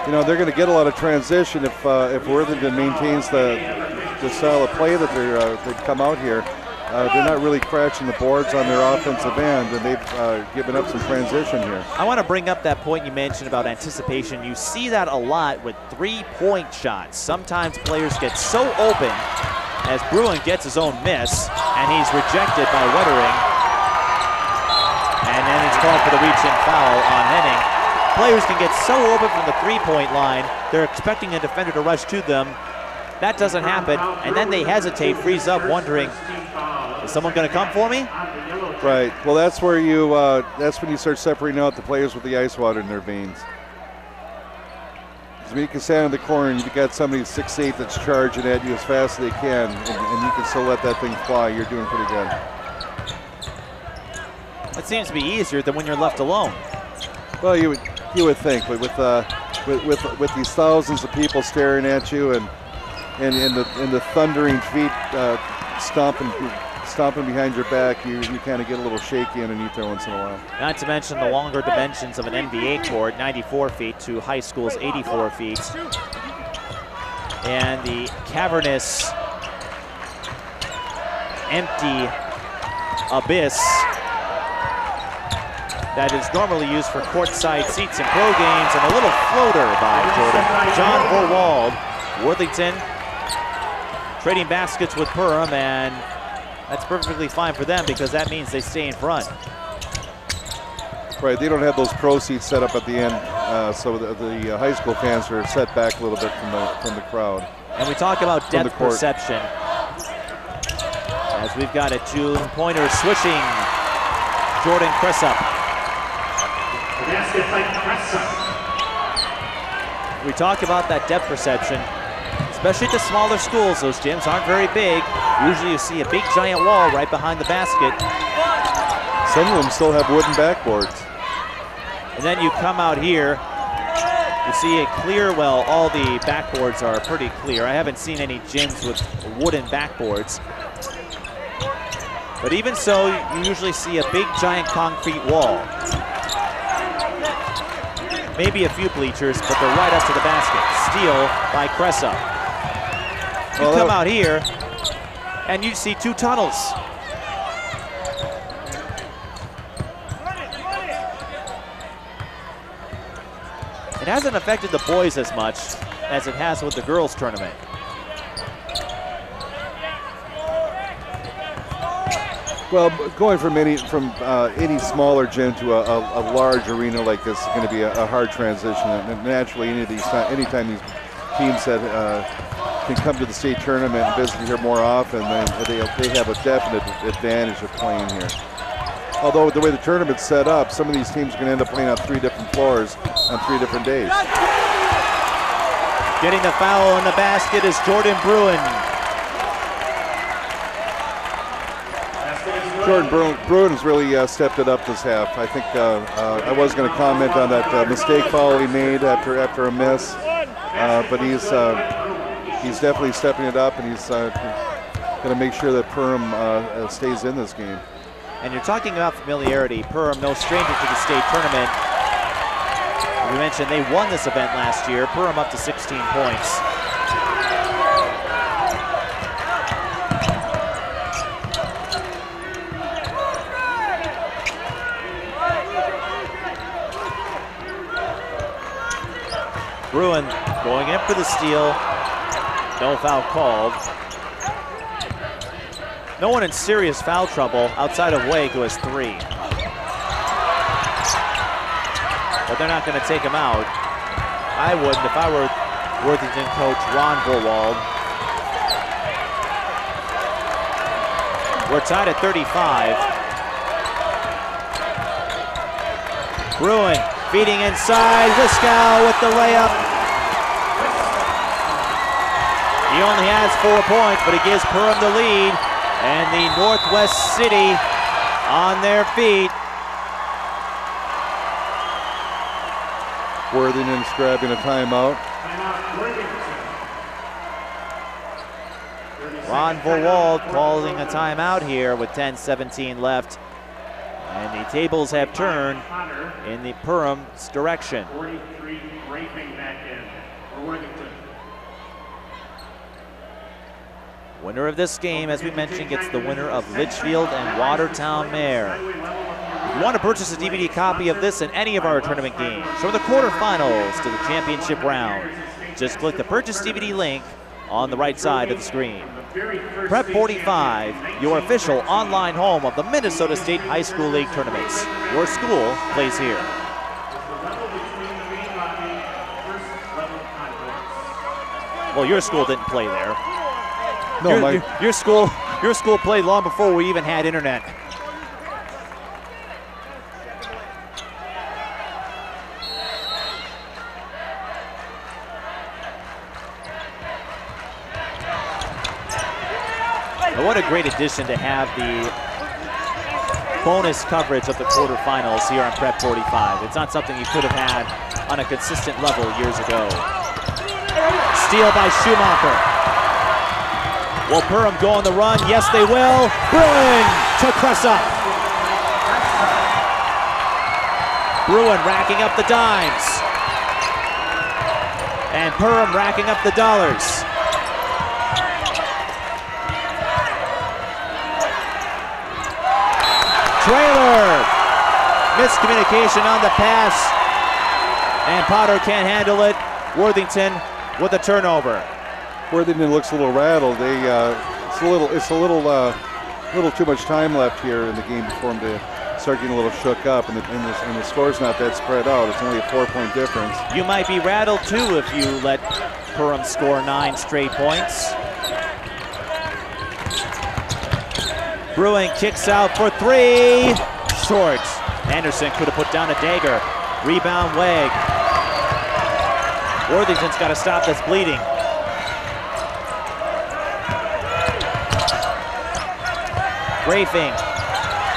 You know, they're going to get a lot of transition if Worthington maintains the style of play that they've come out here. They're not really crashing the boards on their offensive end, and they've given up some transition here. I want to bring up that point you mentioned about anticipation. You see that a lot with 3-point shots. Sometimes players get so open, as Bruin gets his own miss, and he's rejected by Wettering. And then it's called for the reach-in foul on Henning. Players can get so open from the 3-point line, they're expecting a defender to rush to them. That doesn't happen, and then they hesitate, freeze up, wondering, is someone going to come for me? Right. Well, that's where that's when you start separating out the players with the ice water in their veins. I mean, you can stand in the corner and you've got somebody 6'8" that's charging at you as fast as they can, and you can still let that thing fly. You're doing pretty good. It seems to be easier than when you're left alone. Well, you would think, but with these thousands of people staring at you and the thundering feet stomping behind your back, you kind of get a little shaky underneath there once in a while. Not to mention the longer dimensions of an NBA court, 94 feet to high school's 84 feet. And the cavernous, empty abyss that is normally used for courtside seats in pro games, and a little floater by John Vorwald. Worthington trading baskets with Perham, and that's perfectly fine for them because that means they stay in front. Right, they don't have those pro seats set up at the end, so the high school fans are set back a little bit from the crowd. And we talk about depth perception, as we've got a two-pointer switching. Jordan Cressup. We talk about that depth perception, especially at the smaller schools. Those gyms aren't very big. Usually you see a big giant wall right behind the basket. Some of them still have wooden backboards. And then you come out here, you see a clear, well, all the backboards are pretty clear. I haven't seen any gyms with wooden backboards. But even so, you usually see a big giant concrete wall. Maybe a few bleachers, but they're right up to the basket. Steal by Cressup. You come out here, and you see two tunnels. It hasn't affected the boys as much as it has with the girls' tournament. Well, going from any smaller gym to a large arena like this is going to be a hard transition. And naturally, anytime these teams that can come to the state tournament and visit here more often, then they have a definite advantage of playing here. Although the way the tournament's set up, some of these teams are going to end up playing on 3 different floors on 3 different days. Getting the foul in the basket is Jordan Bruin. Jordan Bruin has really stepped it up this half. I think I was going to comment on that mistake foul he made after a miss, but he's definitely stepping it up, and he's going to make sure that Perham stays in this game. And you're talking about familiarity. Perham, no stranger to the state tournament. We mentioned they won this event last year. Perham up to 16 points. Bruin going in for the steal. No foul called. No one in serious foul trouble outside of Wake, who has 3. But they're not going to take him out. I wouldn't if I were Worthington coach Ron Vorwald. We're tied at 35. Bruin feeding inside. Wiskow with the layup. He only has 4 points, but he gives Perham the lead. And the Northwest City on their feet. Worthington's grabbing a timeout. Ron Vorwald calling a timeout here with 10:17 left. And the tables have turned in the Perham's direction. 43 racing back in for Worthington. Winner of this game, as we mentioned, gets the winner of Litchfield and Watertown Mare. If you want to purchase a DVD copy of this and any of our tournament games, from the quarterfinals to the championship round, just click the Purchase DVD link on the right side of the screen. Prep 45, your official online home of the Minnesota State High School League tournaments. Your school plays here. Well, your school didn't play there. No, your school played long before we even had internet. And what a great addition to have the bonus coverage of the quarterfinals here on Prep 45. It's not something you could have had on a consistent level years ago. Steal by Schumacher. Will Perham go on the run? Yes, they will. Bruin to Cressup. Bruin racking up the dimes. And Perham racking up the dollars. Trailer. Miscommunication on the pass. And Potter can't handle it. Worthington with a turnover. Worthington looks a little rattled. It's a little too much time left here in the game before him to start getting a little shook up, and the score's not that spread out. It's only a 4-point difference. You might be rattled too if you let Perham score 9 straight points. Bruin kicks out for 3. Short. Anderson could have put down a dagger. Rebound Wegg. Worthington's got to stop this bleeding. Grafing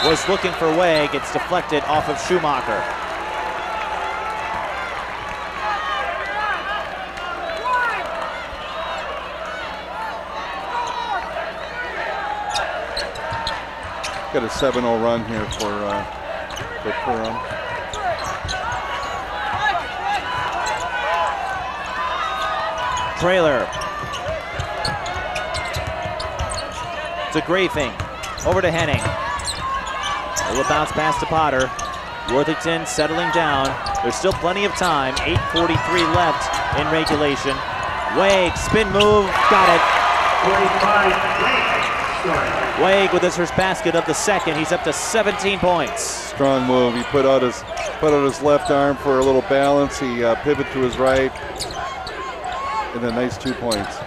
was looking for Wegg. It's deflected off of Schumacher. Got a 7-0 run here for Perham. Trailer. To Grafing. Over to Henning. A little bounce pass to Potter. Worthington settling down. There's still plenty of time. 8:43 left in regulation. Wegg, spin move, got it. 45 Wegg with his first basket of the second. He's up to 17 points. Strong move. He put out his left arm for a little balance. He pivoted to his right, and a nice 2 points.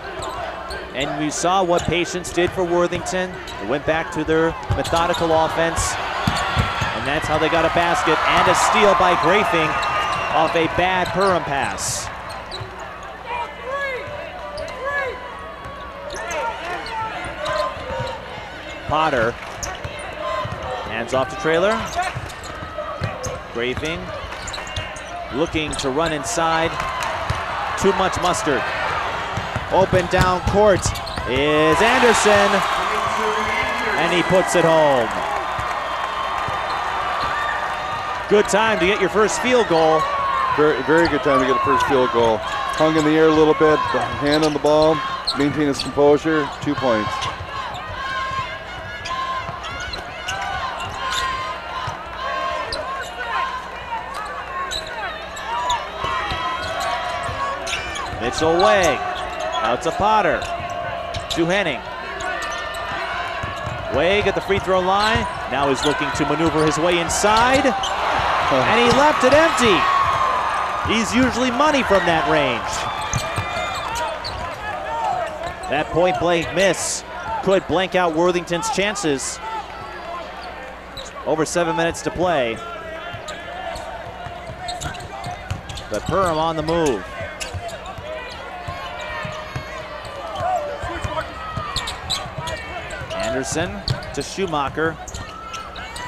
And we saw what patience did for Worthington. They went back to their methodical offense, and that's how they got a basket and a steal by Grafing off a bad Perham pass. Potter hands off to Trailer. Grafing looking to run inside. Too much mustard. Open down court is Anderson, and he puts it home. Good time to get your first field goal. Very, very good time to get a first field goal. Hung in the air a little bit, hand on the ball, maintain his composure, 2 points. Mitchell Wegg. Out to Potter. To Henning. Wegg at the free throw line. Now he's looking to maneuver his way inside. And he left it empty. He's usually money from that range. That point blank miss could blank out Worthington's chances. Over 7 minutes to play. But Perham on the move. Anderson to Schumacher.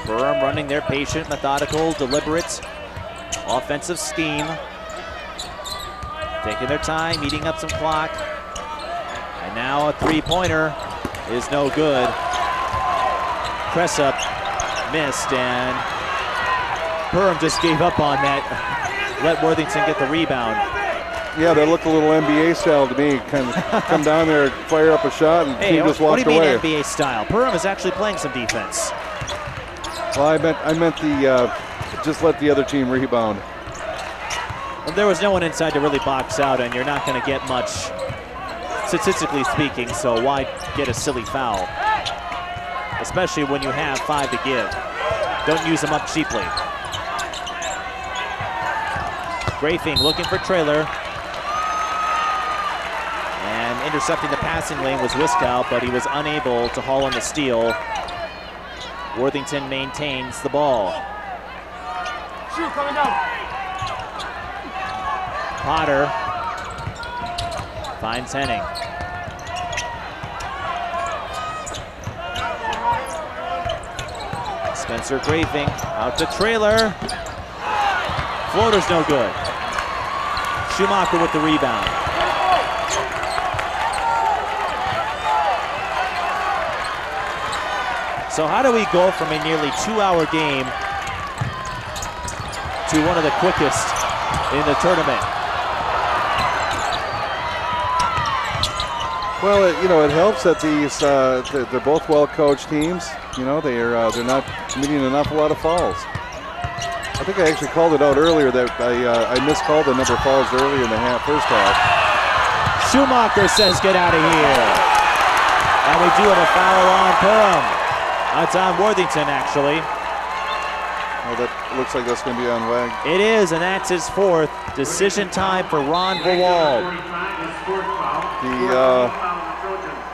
Perham running their patient, methodical, deliberate offensive scheme. Taking their time, eating up some clock. And now a three-pointer is no good. Cressup missed, and Perham just gave up on that. Let Worthington get the rebound. Yeah, that looked a little NBA style to me. Kind of come down there, fire up a shot, and team just walked away. What do you mean NBA style? Perham is actually playing some defense. Well, I meant the just let the other team rebound. Well, there was no one inside to really box out, and you're not going to get much, statistically speaking, so why get a silly foul? Especially when you have 5 to give. Don't use them up cheaply. Grafing looking for Trailer. And intercepting the passing lane was Wiskow, but he was unable to haul in the steal. Worthington maintains the ball. Shoot coming down. Potter finds Henning. Spencer Grafing out to trailer. Floater's no good. Schumacher with the rebound. So how do we go from a nearly 2-hour game to one of the quickest in the tournament? Well, it helps that these they're both well-coached teams. They're not committing an awful lot of fouls. I think I actually called it out earlier that I miscalled the number of fouls earlier in the first half. Schumacher says get out of here. And we do have a foul on Perham. That's on Worthington, actually. Well, that looks like that's going to be on Wag. It is, and that's his fourth. Decision time for Ron Verwald.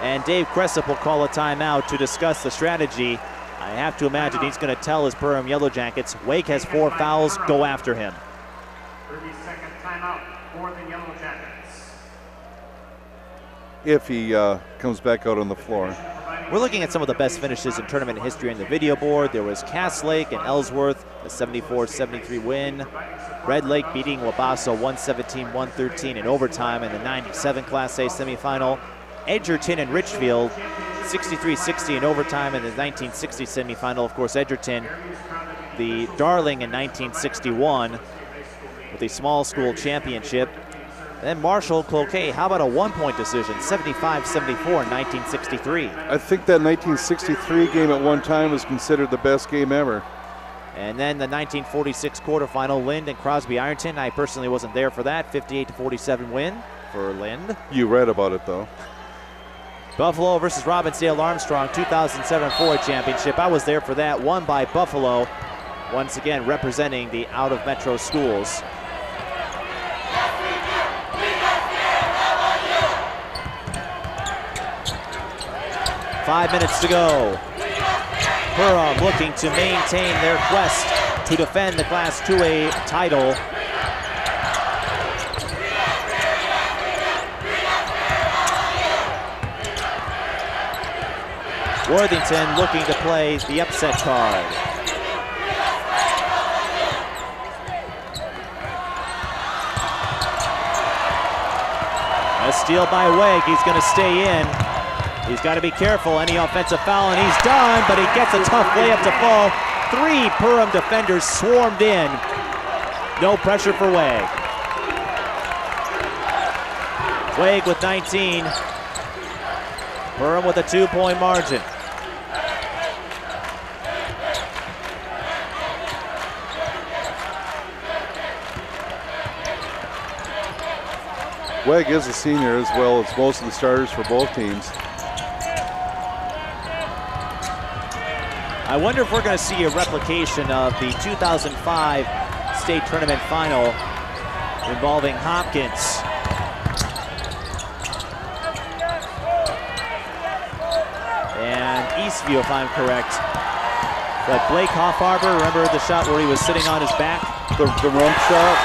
And Dave Cressup will call a timeout to discuss the strategy. I have to imagine he's going to tell his Perham Yellow Jackets, Wake has 4 fouls, go after him. 30-second timeout for the Yellow Jackets. If he comes back out on the floor. We're looking at some of the best finishes in tournament history on the video board. There was Cass Lake and Ellsworth, a 74-73 win. Red Lake beating Wabasso 117-113 in overtime in the 97 Class A semifinal. Edgerton and Richfield 63-60 in overtime in the 1960 semifinal. Of course, Edgerton, the darling in 1961 with a small school championship. And then Marshall Cloquet, how about a 1-point decision, 75-74 in 1963. I think that 1963 game at one time was considered the best game ever. And then the 1946 quarterfinal, Lind and Crosby Ironton. I personally wasn't there for that, 58-47 win for Lind. You read about it though. Buffalo versus Robbinsdale Armstrong, 2007 Ford Championship. I was there for that, won by Buffalo, once again representing the out-of-metro schools. Five minutes to go. Perham looking to maintain their quest to defend the Class 2A title. Worthington looking to play the upset card. A steal by Wegg, he's going to stay in. He's got to be careful, any offensive foul, and he's done, but he gets a tough layup to fall. 3 Perham defenders swarmed in. No pressure for Wegg. Wegg with 19. Perham with a 2-point margin. Wegg is a senior as well as most of the starters for both teams. I wonder if we're going to see a replication of the 2005 state tournament final involving Hopkins. And Eastview, if I'm correct. But Blake Hoffarber, remember the shot where he was sitting on his back? The rump shot?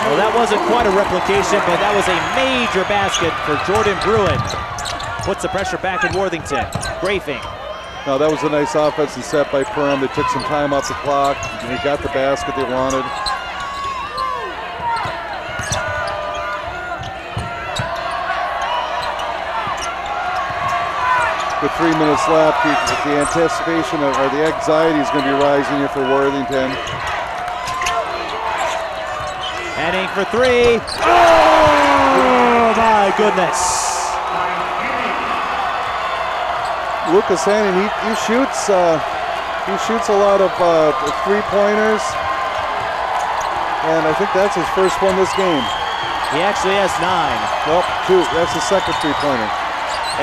Well, that wasn't quite a replication, but that was a major basket for Jordan Bruin. Puts the pressure back in Worthington. Grafing. No, that was a nice offensive set by Perham. They took some time off the clock, and they got the basket they wanted. With 3 minutes left, the anticipation or the anxiety is going to be rising here for Worthington. Heading for 3. Oh my goodness. Lucas Hannon, he shoots a lot of 3-pointers, and I think that's his first one this game. He actually has 9. Well, 2. That's his second 3-pointer.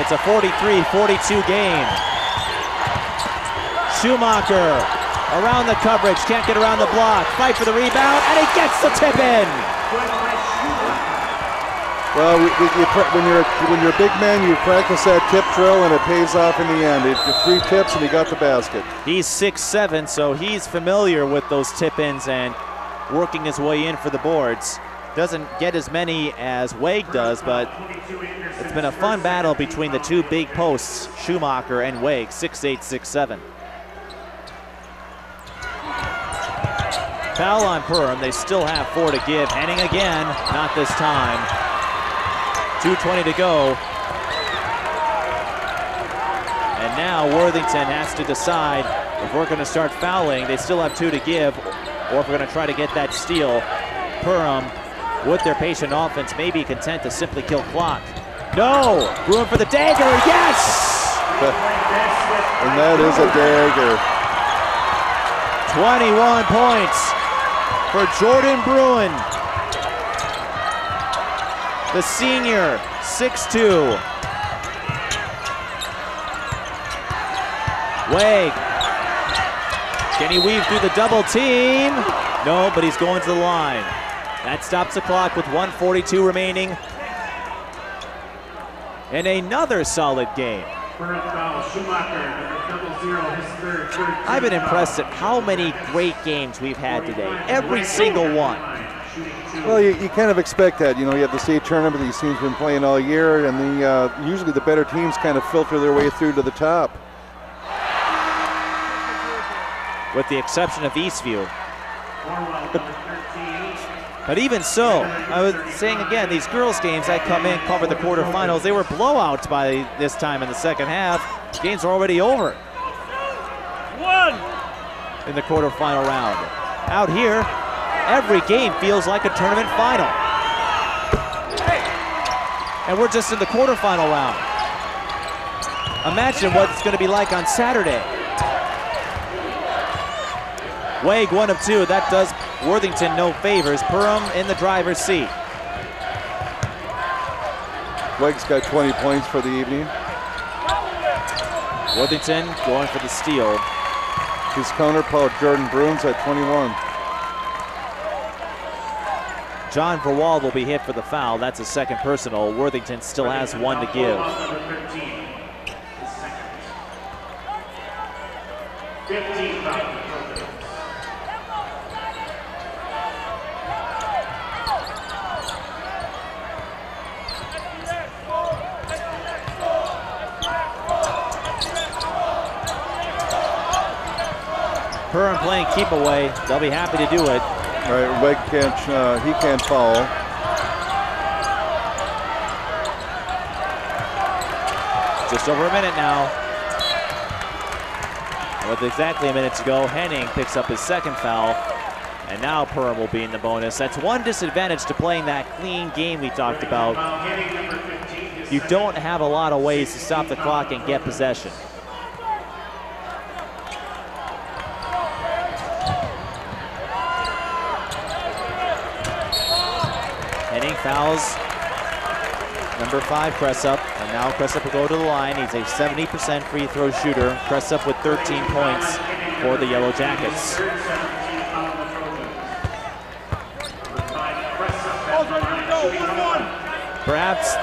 It's a 43-42 game. Schumacher around the coverage, can't get around the block. Fight for the rebound, and he gets the tip in. Well, when you're a big man, you practice that tip drill, and it pays off in the end. 3 tips, and he got the basket. He's 6'7", so he's familiar with those tip-ins and working his way in for the boards. Doesn't get as many as Wegg does, but it's been a fun battle between the 2 big posts, Schumacher and Wegg, 6'8", 6'7". Foul on Perham. They still have 4 to give. Henning again, not this time. 2:20 to go. And now Worthington has to decide if we're going to start fouling. They still have 2 to give, or if we're going to try to get that steal. Perham, with their patient offense, may be content to simply kill clock. No! Bruin for the dagger, yes! And that is a dagger. 21 points for Jordan Bruin. The senior, 6'2". Wade. Can he weave through the double team? No, but he's going to the line. That stops the clock with 1:42 remaining. And another solid game. I've been impressed at how many great games we've had today. Every single one. Well, you kind of expect that. You know, you have the state tournament. These teams have been playing all year, and usually the better teams kind of filter their way through to the top. With the exception of Eastview. But even so, I was saying again, these girls' games that come in, cover the quarterfinals, they were blowouts by this time in the second half. Games are already over. In the quarterfinal round. Out here, every game feels like a tournament final. And we're just in the quarterfinal round. Imagine what it's going to be like on Saturday. Wade, 1 of 2. That does Worthington no favors. Perham in the driver's seat. Wade's got 20 points for the evening. Worthington going for the steal. His counterpart, Jordan Bruins, at 21. John Verwald will be hit for the foul. That's a second personal. Worthington still has 1 to give. 15 foul. Perham playing keep away. They'll be happy to do it. All right, Wegg he can't foul. Just over a minute now. With exactly a minute to go, Henning picks up his second foul. And now Perham will be in the bonus. That's one disadvantage to playing that clean game we talked about. You don't have a lot of ways to stop the clock and get possession. Henning fouls number 5, Cressup, and now Cressup will go to the line. He's a 70% free throw shooter. Cressup with 13 points for the Yellow Jackets. Perhaps,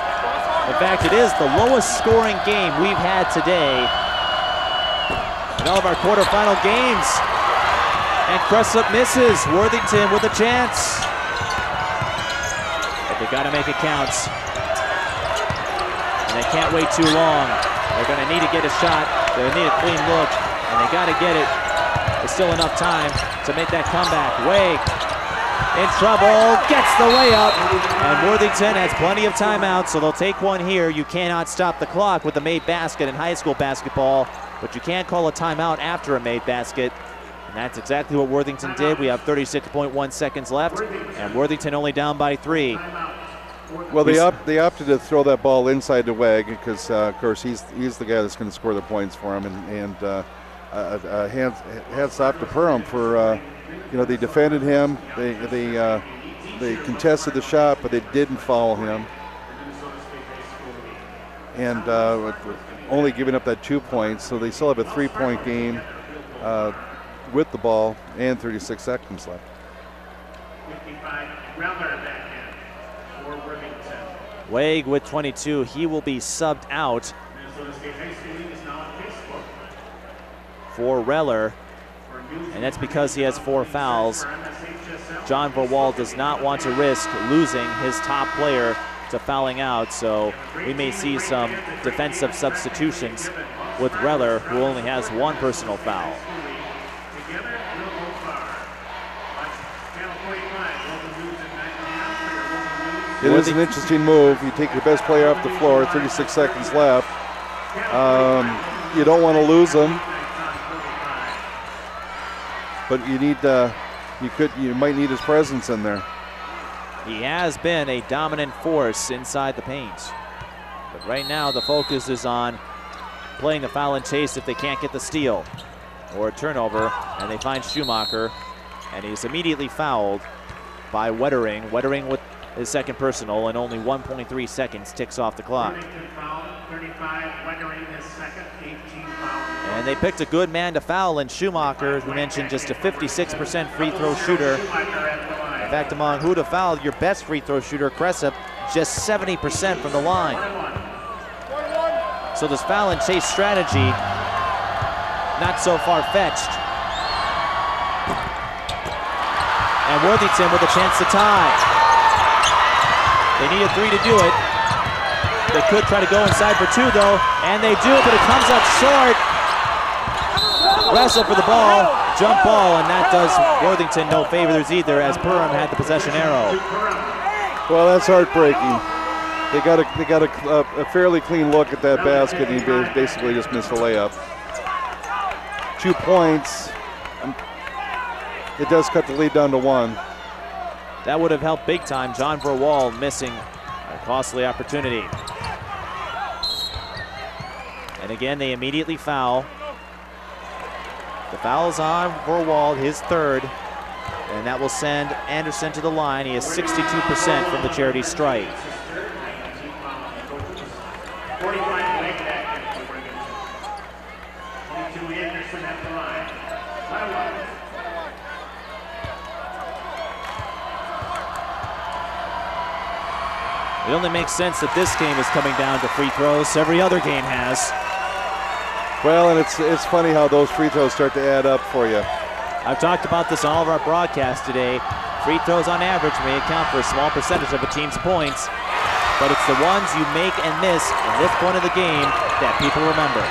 in fact, it is the lowest scoring game we've had today in all of our quarterfinal games. And Cressup misses. Worthington with a chance. But they gotta make it count. And they can't wait too long. They're gonna need to get a shot. They need a clean look, and they gotta get it. There's still enough time to make that comeback. Wake in trouble, gets the layup, and Worthington has plenty of timeouts, so they'll take one here. You cannot stop the clock with a made basket in high school basketball, but you can call a timeout after a made basket. And that's exactly what Worthington did. We have 36.1 seconds left, and Worthington only down by 3. Well, they opted to throw that ball inside to Wegg because, of course, he's the guy that's going to score the points for him. And hats off to Perham for, they defended him. They contested the shot, but they didn't foul him. And only giving up that 2 points, so they still have a 3-point game with the ball and 36 seconds left. 55, Wegg with 22, he will be subbed out for Reller, and that's because he has 4 fouls. John Verwald does not want to risk losing his top player to fouling out, so we may see some defensive substitutions with Reller, who only has 1 personal foul. It is an interesting move. You take your best player off the floor, 36 seconds left. You don't want to lose him, but you need you might need his presence in there. He has been a dominant force inside the paint. But right now the focus is on playing the foul and chase if they can't get the steal or a turnover, and they find Schumacher, and he's immediately fouled by Wettering. Wettering with his second personal, and only 1.3 seconds ticks off the clock. And they picked a good man to foul in Schumacher, who mentioned just a 56% free throw shooter. In fact, among who to foul, your best free throw shooter, Cressup, just 70% from the line. So this foul and chase strategy, not so far-fetched. And Worthington with a chance to tie. They need a 3 to do it. They could try to go inside for 2 though, and they do, but it comes up short. Wrestle for the ball, jump ball, and that does Worthington no favors either, as Perham had the possession arrow. Well, that's heartbreaking. They got a fairly clean look at that basket, and he basically just missed a layup. 2 points. It does cut the lead down to 1. That would have helped big time. John Verwald missing a costly opportunity. And again, they immediately foul. The foul is on Verwald, his third, and that will send Anderson to the line. He is 62% from the charity stripe. It only makes sense that this game is coming down to free throws. Every other game has. Well, and it's funny how those free throws start to add up for you. I've talked about this on all of our broadcasts today. Free throws on average may account for a small percentage of a team's points, but it's the ones you make and miss at this point of the game that people remember.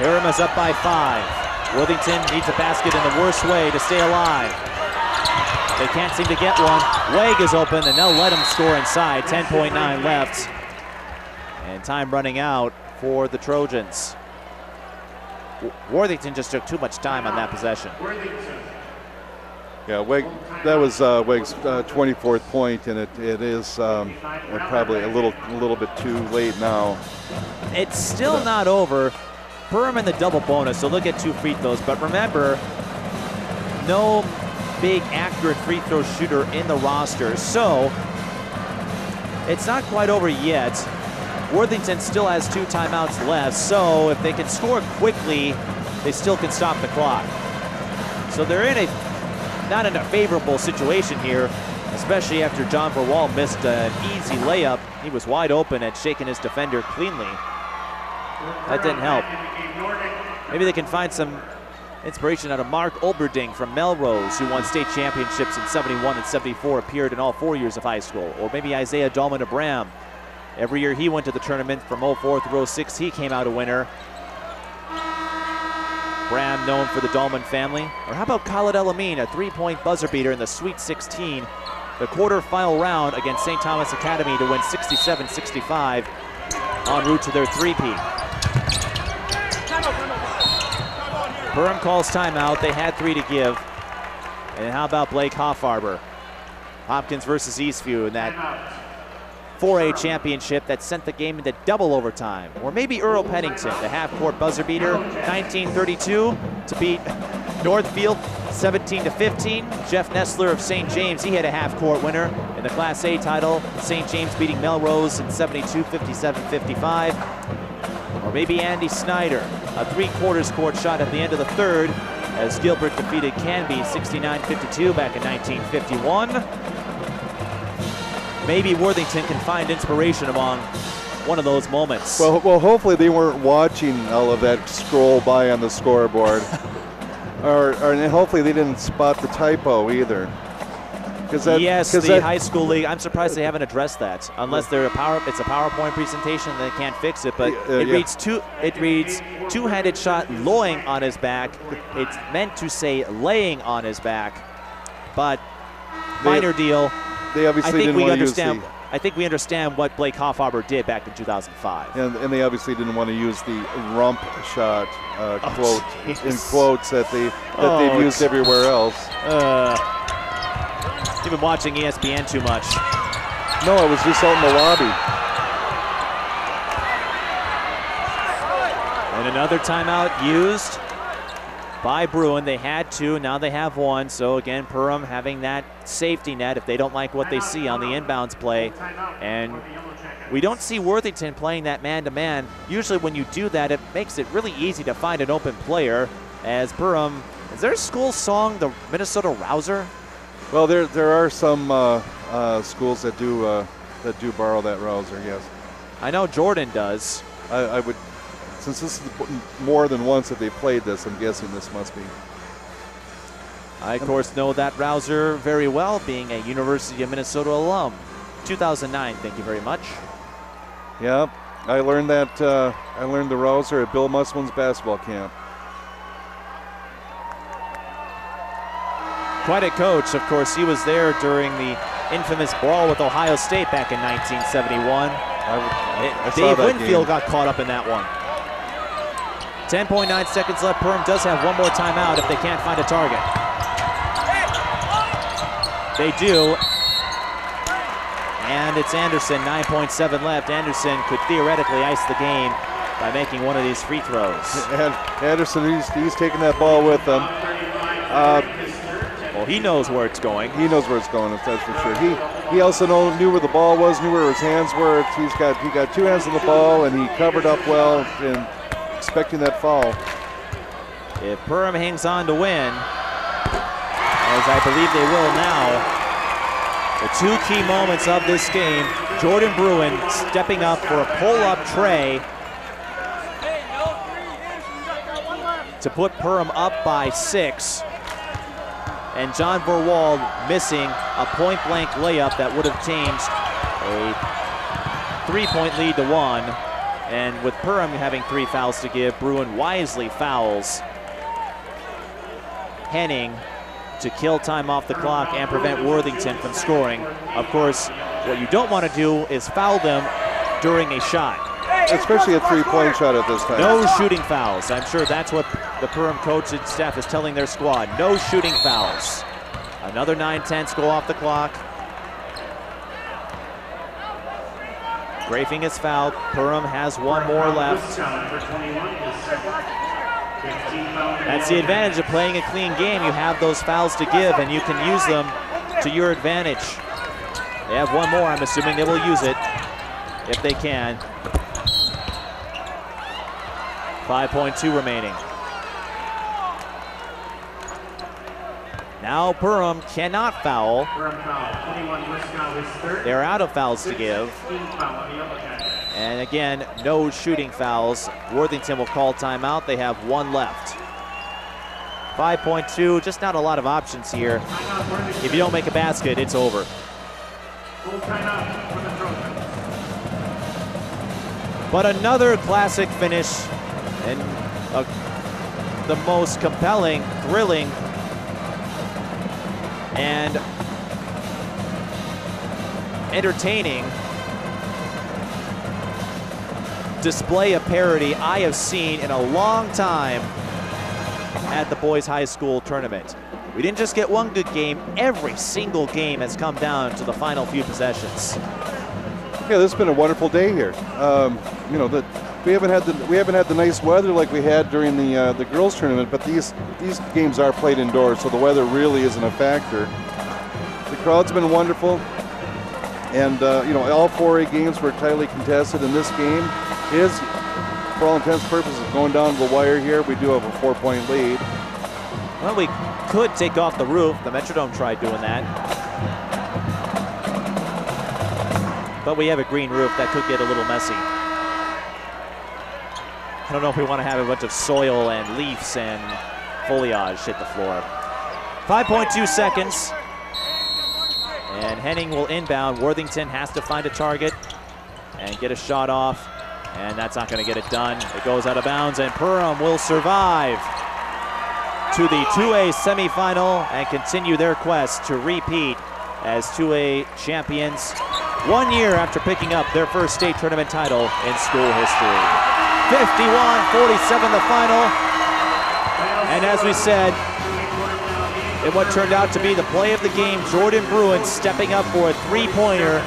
Perham is up by 5. Worthington needs a basket in the worst way to stay alive. They can't seem to get one. Wegg is open, and they'll let him score inside. 10.9 left. And time running out for the Trojans. Worthington just took too much time on that possession. Yeah, Wegg, that was Wegg's 24th point, and it is probably a little bit too late now. It's still not over. Perham in the double bonus, so they'll get 2 free throws. But remember, no big accurate free throw shooter in the roster, so it's not quite over yet. Worthington still has 2 timeouts left, so if they can score quickly, they still can stop the clock. So they're in not in a favorable situation here, especially after John Verwald missed an easy layup. He was wide open and shaking his defender cleanly. That didn't help. Maybe they can find some inspiration out of Mark Olberding from Melrose, who won state championships in 71 and 74, appeared in all 4 years of high school. Or maybe Isaiah Dahlman of Bram. Every year he went to the tournament from 04 through 06, he came out a winner. Bram known for the Dahlman family. Or how about Khalid El-Amin, a 3-point buzzer beater in the Sweet 16, the quarterfinal round against St. Thomas Academy to win 67-65 en route to their three-peat. Perham calls timeout. They had 3 to give. And how about Blake Hoffarber? Hopkins versus Eastview in that 4A championship that sent the game into double overtime. Or maybe Earl Pennington, the half-court buzzer beater, 1932 to beat Northfield 17-15. Jeff Nestler of St. James, he had a half-court winner in the Class A title. St. James beating Melrose in 72, 57-55. Or maybe Andy Snyder, a 3/4 court shot at the end of the third, as Gilbert defeated Canby 69-52 back in 1951. Maybe Worthington can find inspiration among one of those moments. Well, hopefully they weren't watching all of that scroll by on the scoreboard. or hopefully they didn't spot the typo either. Yes, the high school league, I'm surprised they haven't addressed that. Unless it's a PowerPoint presentation, they can't fix it. But it reads two-handed shot lowing on his back. It's meant to say laying on his back. But minor deal. They obviously didn't want to use I think we understand what Blake Hoffaber did back in 2005. And they obviously didn't want to use the rump shot quote in geez. quotes that they've used everywhere else. You've been watching ESPN too much. No, I was just out in the lobby. And another timeout used by Bruin. They had two, now they have one. So again, Perham having that safety net if they don't like what they see on the inbounds play. And we don't see Worthington playing that man-to-man. Usually when you do that, it makes it really easy to find an open player. As Perham, is their school song the Minnesota Rouser? Well, there are some schools that do borrow that rouser. Yes, I know Jordan does. I would, since this is more than once that they played this, I'm guessing this must be. I of course know that rouser very well, being a University of Minnesota alum. 2009. Thank you very much. Yeah, I learned that. I learned the rouser at Bill Musselman's basketball camp. Quite a coach, of course. He was there during the infamous brawl with Ohio State back in 1971. Dave Winfield got caught up in that one. 10.9 seconds left. Perham does have one more timeout if they can't find a target. They do. And it's Anderson, 9.7 left. Anderson could theoretically ice the game by making one of these free throws. And Anderson, he's taking that ball with him. Well, he knows where it's going. He knows where it's going, that's for sure. He also knew where the ball was, knew where his hands were. He got two hands on the ball, and he covered up well, and expecting that foul. If Perham hangs on to win, as I believe they will now, the two key moments of this game, Jordan Bruin stepping up for a pull-up tray to put Perham up by 6. And John Verwald missing a point-blank layup that would have changed a 3-point lead to 1. And with Perham having 3 fouls to give, Bruin wisely fouls Henning to kill time off the clock and prevent Worthington from scoring. Of course, what you don't want to do is foul them during a shot. Especially a 3-point shot at this time. No shooting fouls. I'm sure that's what the Perham coach and staff is telling their squad. No shooting fouls. Another 9-10 go off the clock. Grafing is fouled. Perham has one more left. That's the advantage of playing a clean game. You have those fouls to give, and you can use them to your advantage. They have one more. I'm assuming they will use it if they can. 5.2 remaining. Now Perham cannot foul. They're out of fouls to give. And again, no shooting fouls. Worthington will call timeout. They have one left. 5.2, just not a lot of options here. If you don't make a basket, it's over. But another classic finish, and the most compelling, thrilling, and entertaining display of parity I have seen in a long time at the boys high school tournament. We didn't just get one good game, every single game has come down to the final few possessions. Yeah, this has been a wonderful day here. You know, we haven't had the nice weather like we had during the girls tournament, but these games are played indoors, so the weather really isn't a factor. The crowd's been wonderful, and you know, all 4A games were tightly contested, and this game is, for all intents and purposes, going down to the wire here. We do have a 4-point lead. Well, we could take off the roof. The Metrodome tried doing that. But we have a green roof that could get a little messy. I don't know if we want to have a bunch of soil and leaves and foliage hit the floor. 5.2 seconds. And Henning will inbound. Worthington has to find a target and get a shot off. And that's not going to get it done. It goes out of bounds, and Perham will survive to the 2A semifinal and continue their quest to repeat as 2A champions 1 year after picking up their first state tournament title in school history. 51-47 the final. And as we said, in what turned out to be the play of the game, Jordan Bruin stepping up for a three-pointer.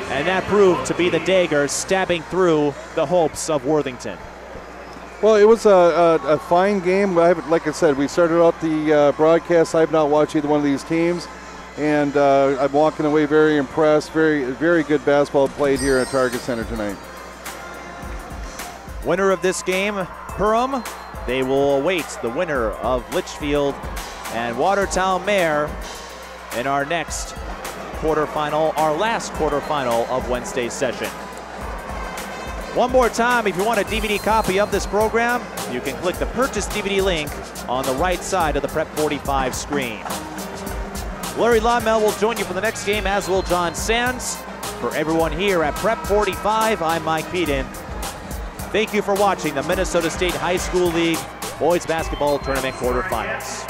And that proved to be the dagger stabbing through the hopes of Worthington. Well, it was a fine game. Like I said, we started out the broadcast. I've not watched either one of these teams. And I'm walking away very impressed. Very, very good basketball played here at Target Center tonight. Winner of this game, Perham. They will await the winner of Litchfield and Watertown Mare in our next quarterfinal, our last quarterfinal of Wednesday's session. One more time, if you want a DVD copy of this program, you can click the purchase DVD link on the right side of the Prep 45 screen. Larry Laumel will join you for the next game, as will John Sands. For everyone here at Prep 45, I'm Mike Peden. Thank you for watching the Minnesota State High School League Boys Basketball Tournament quarterfinals.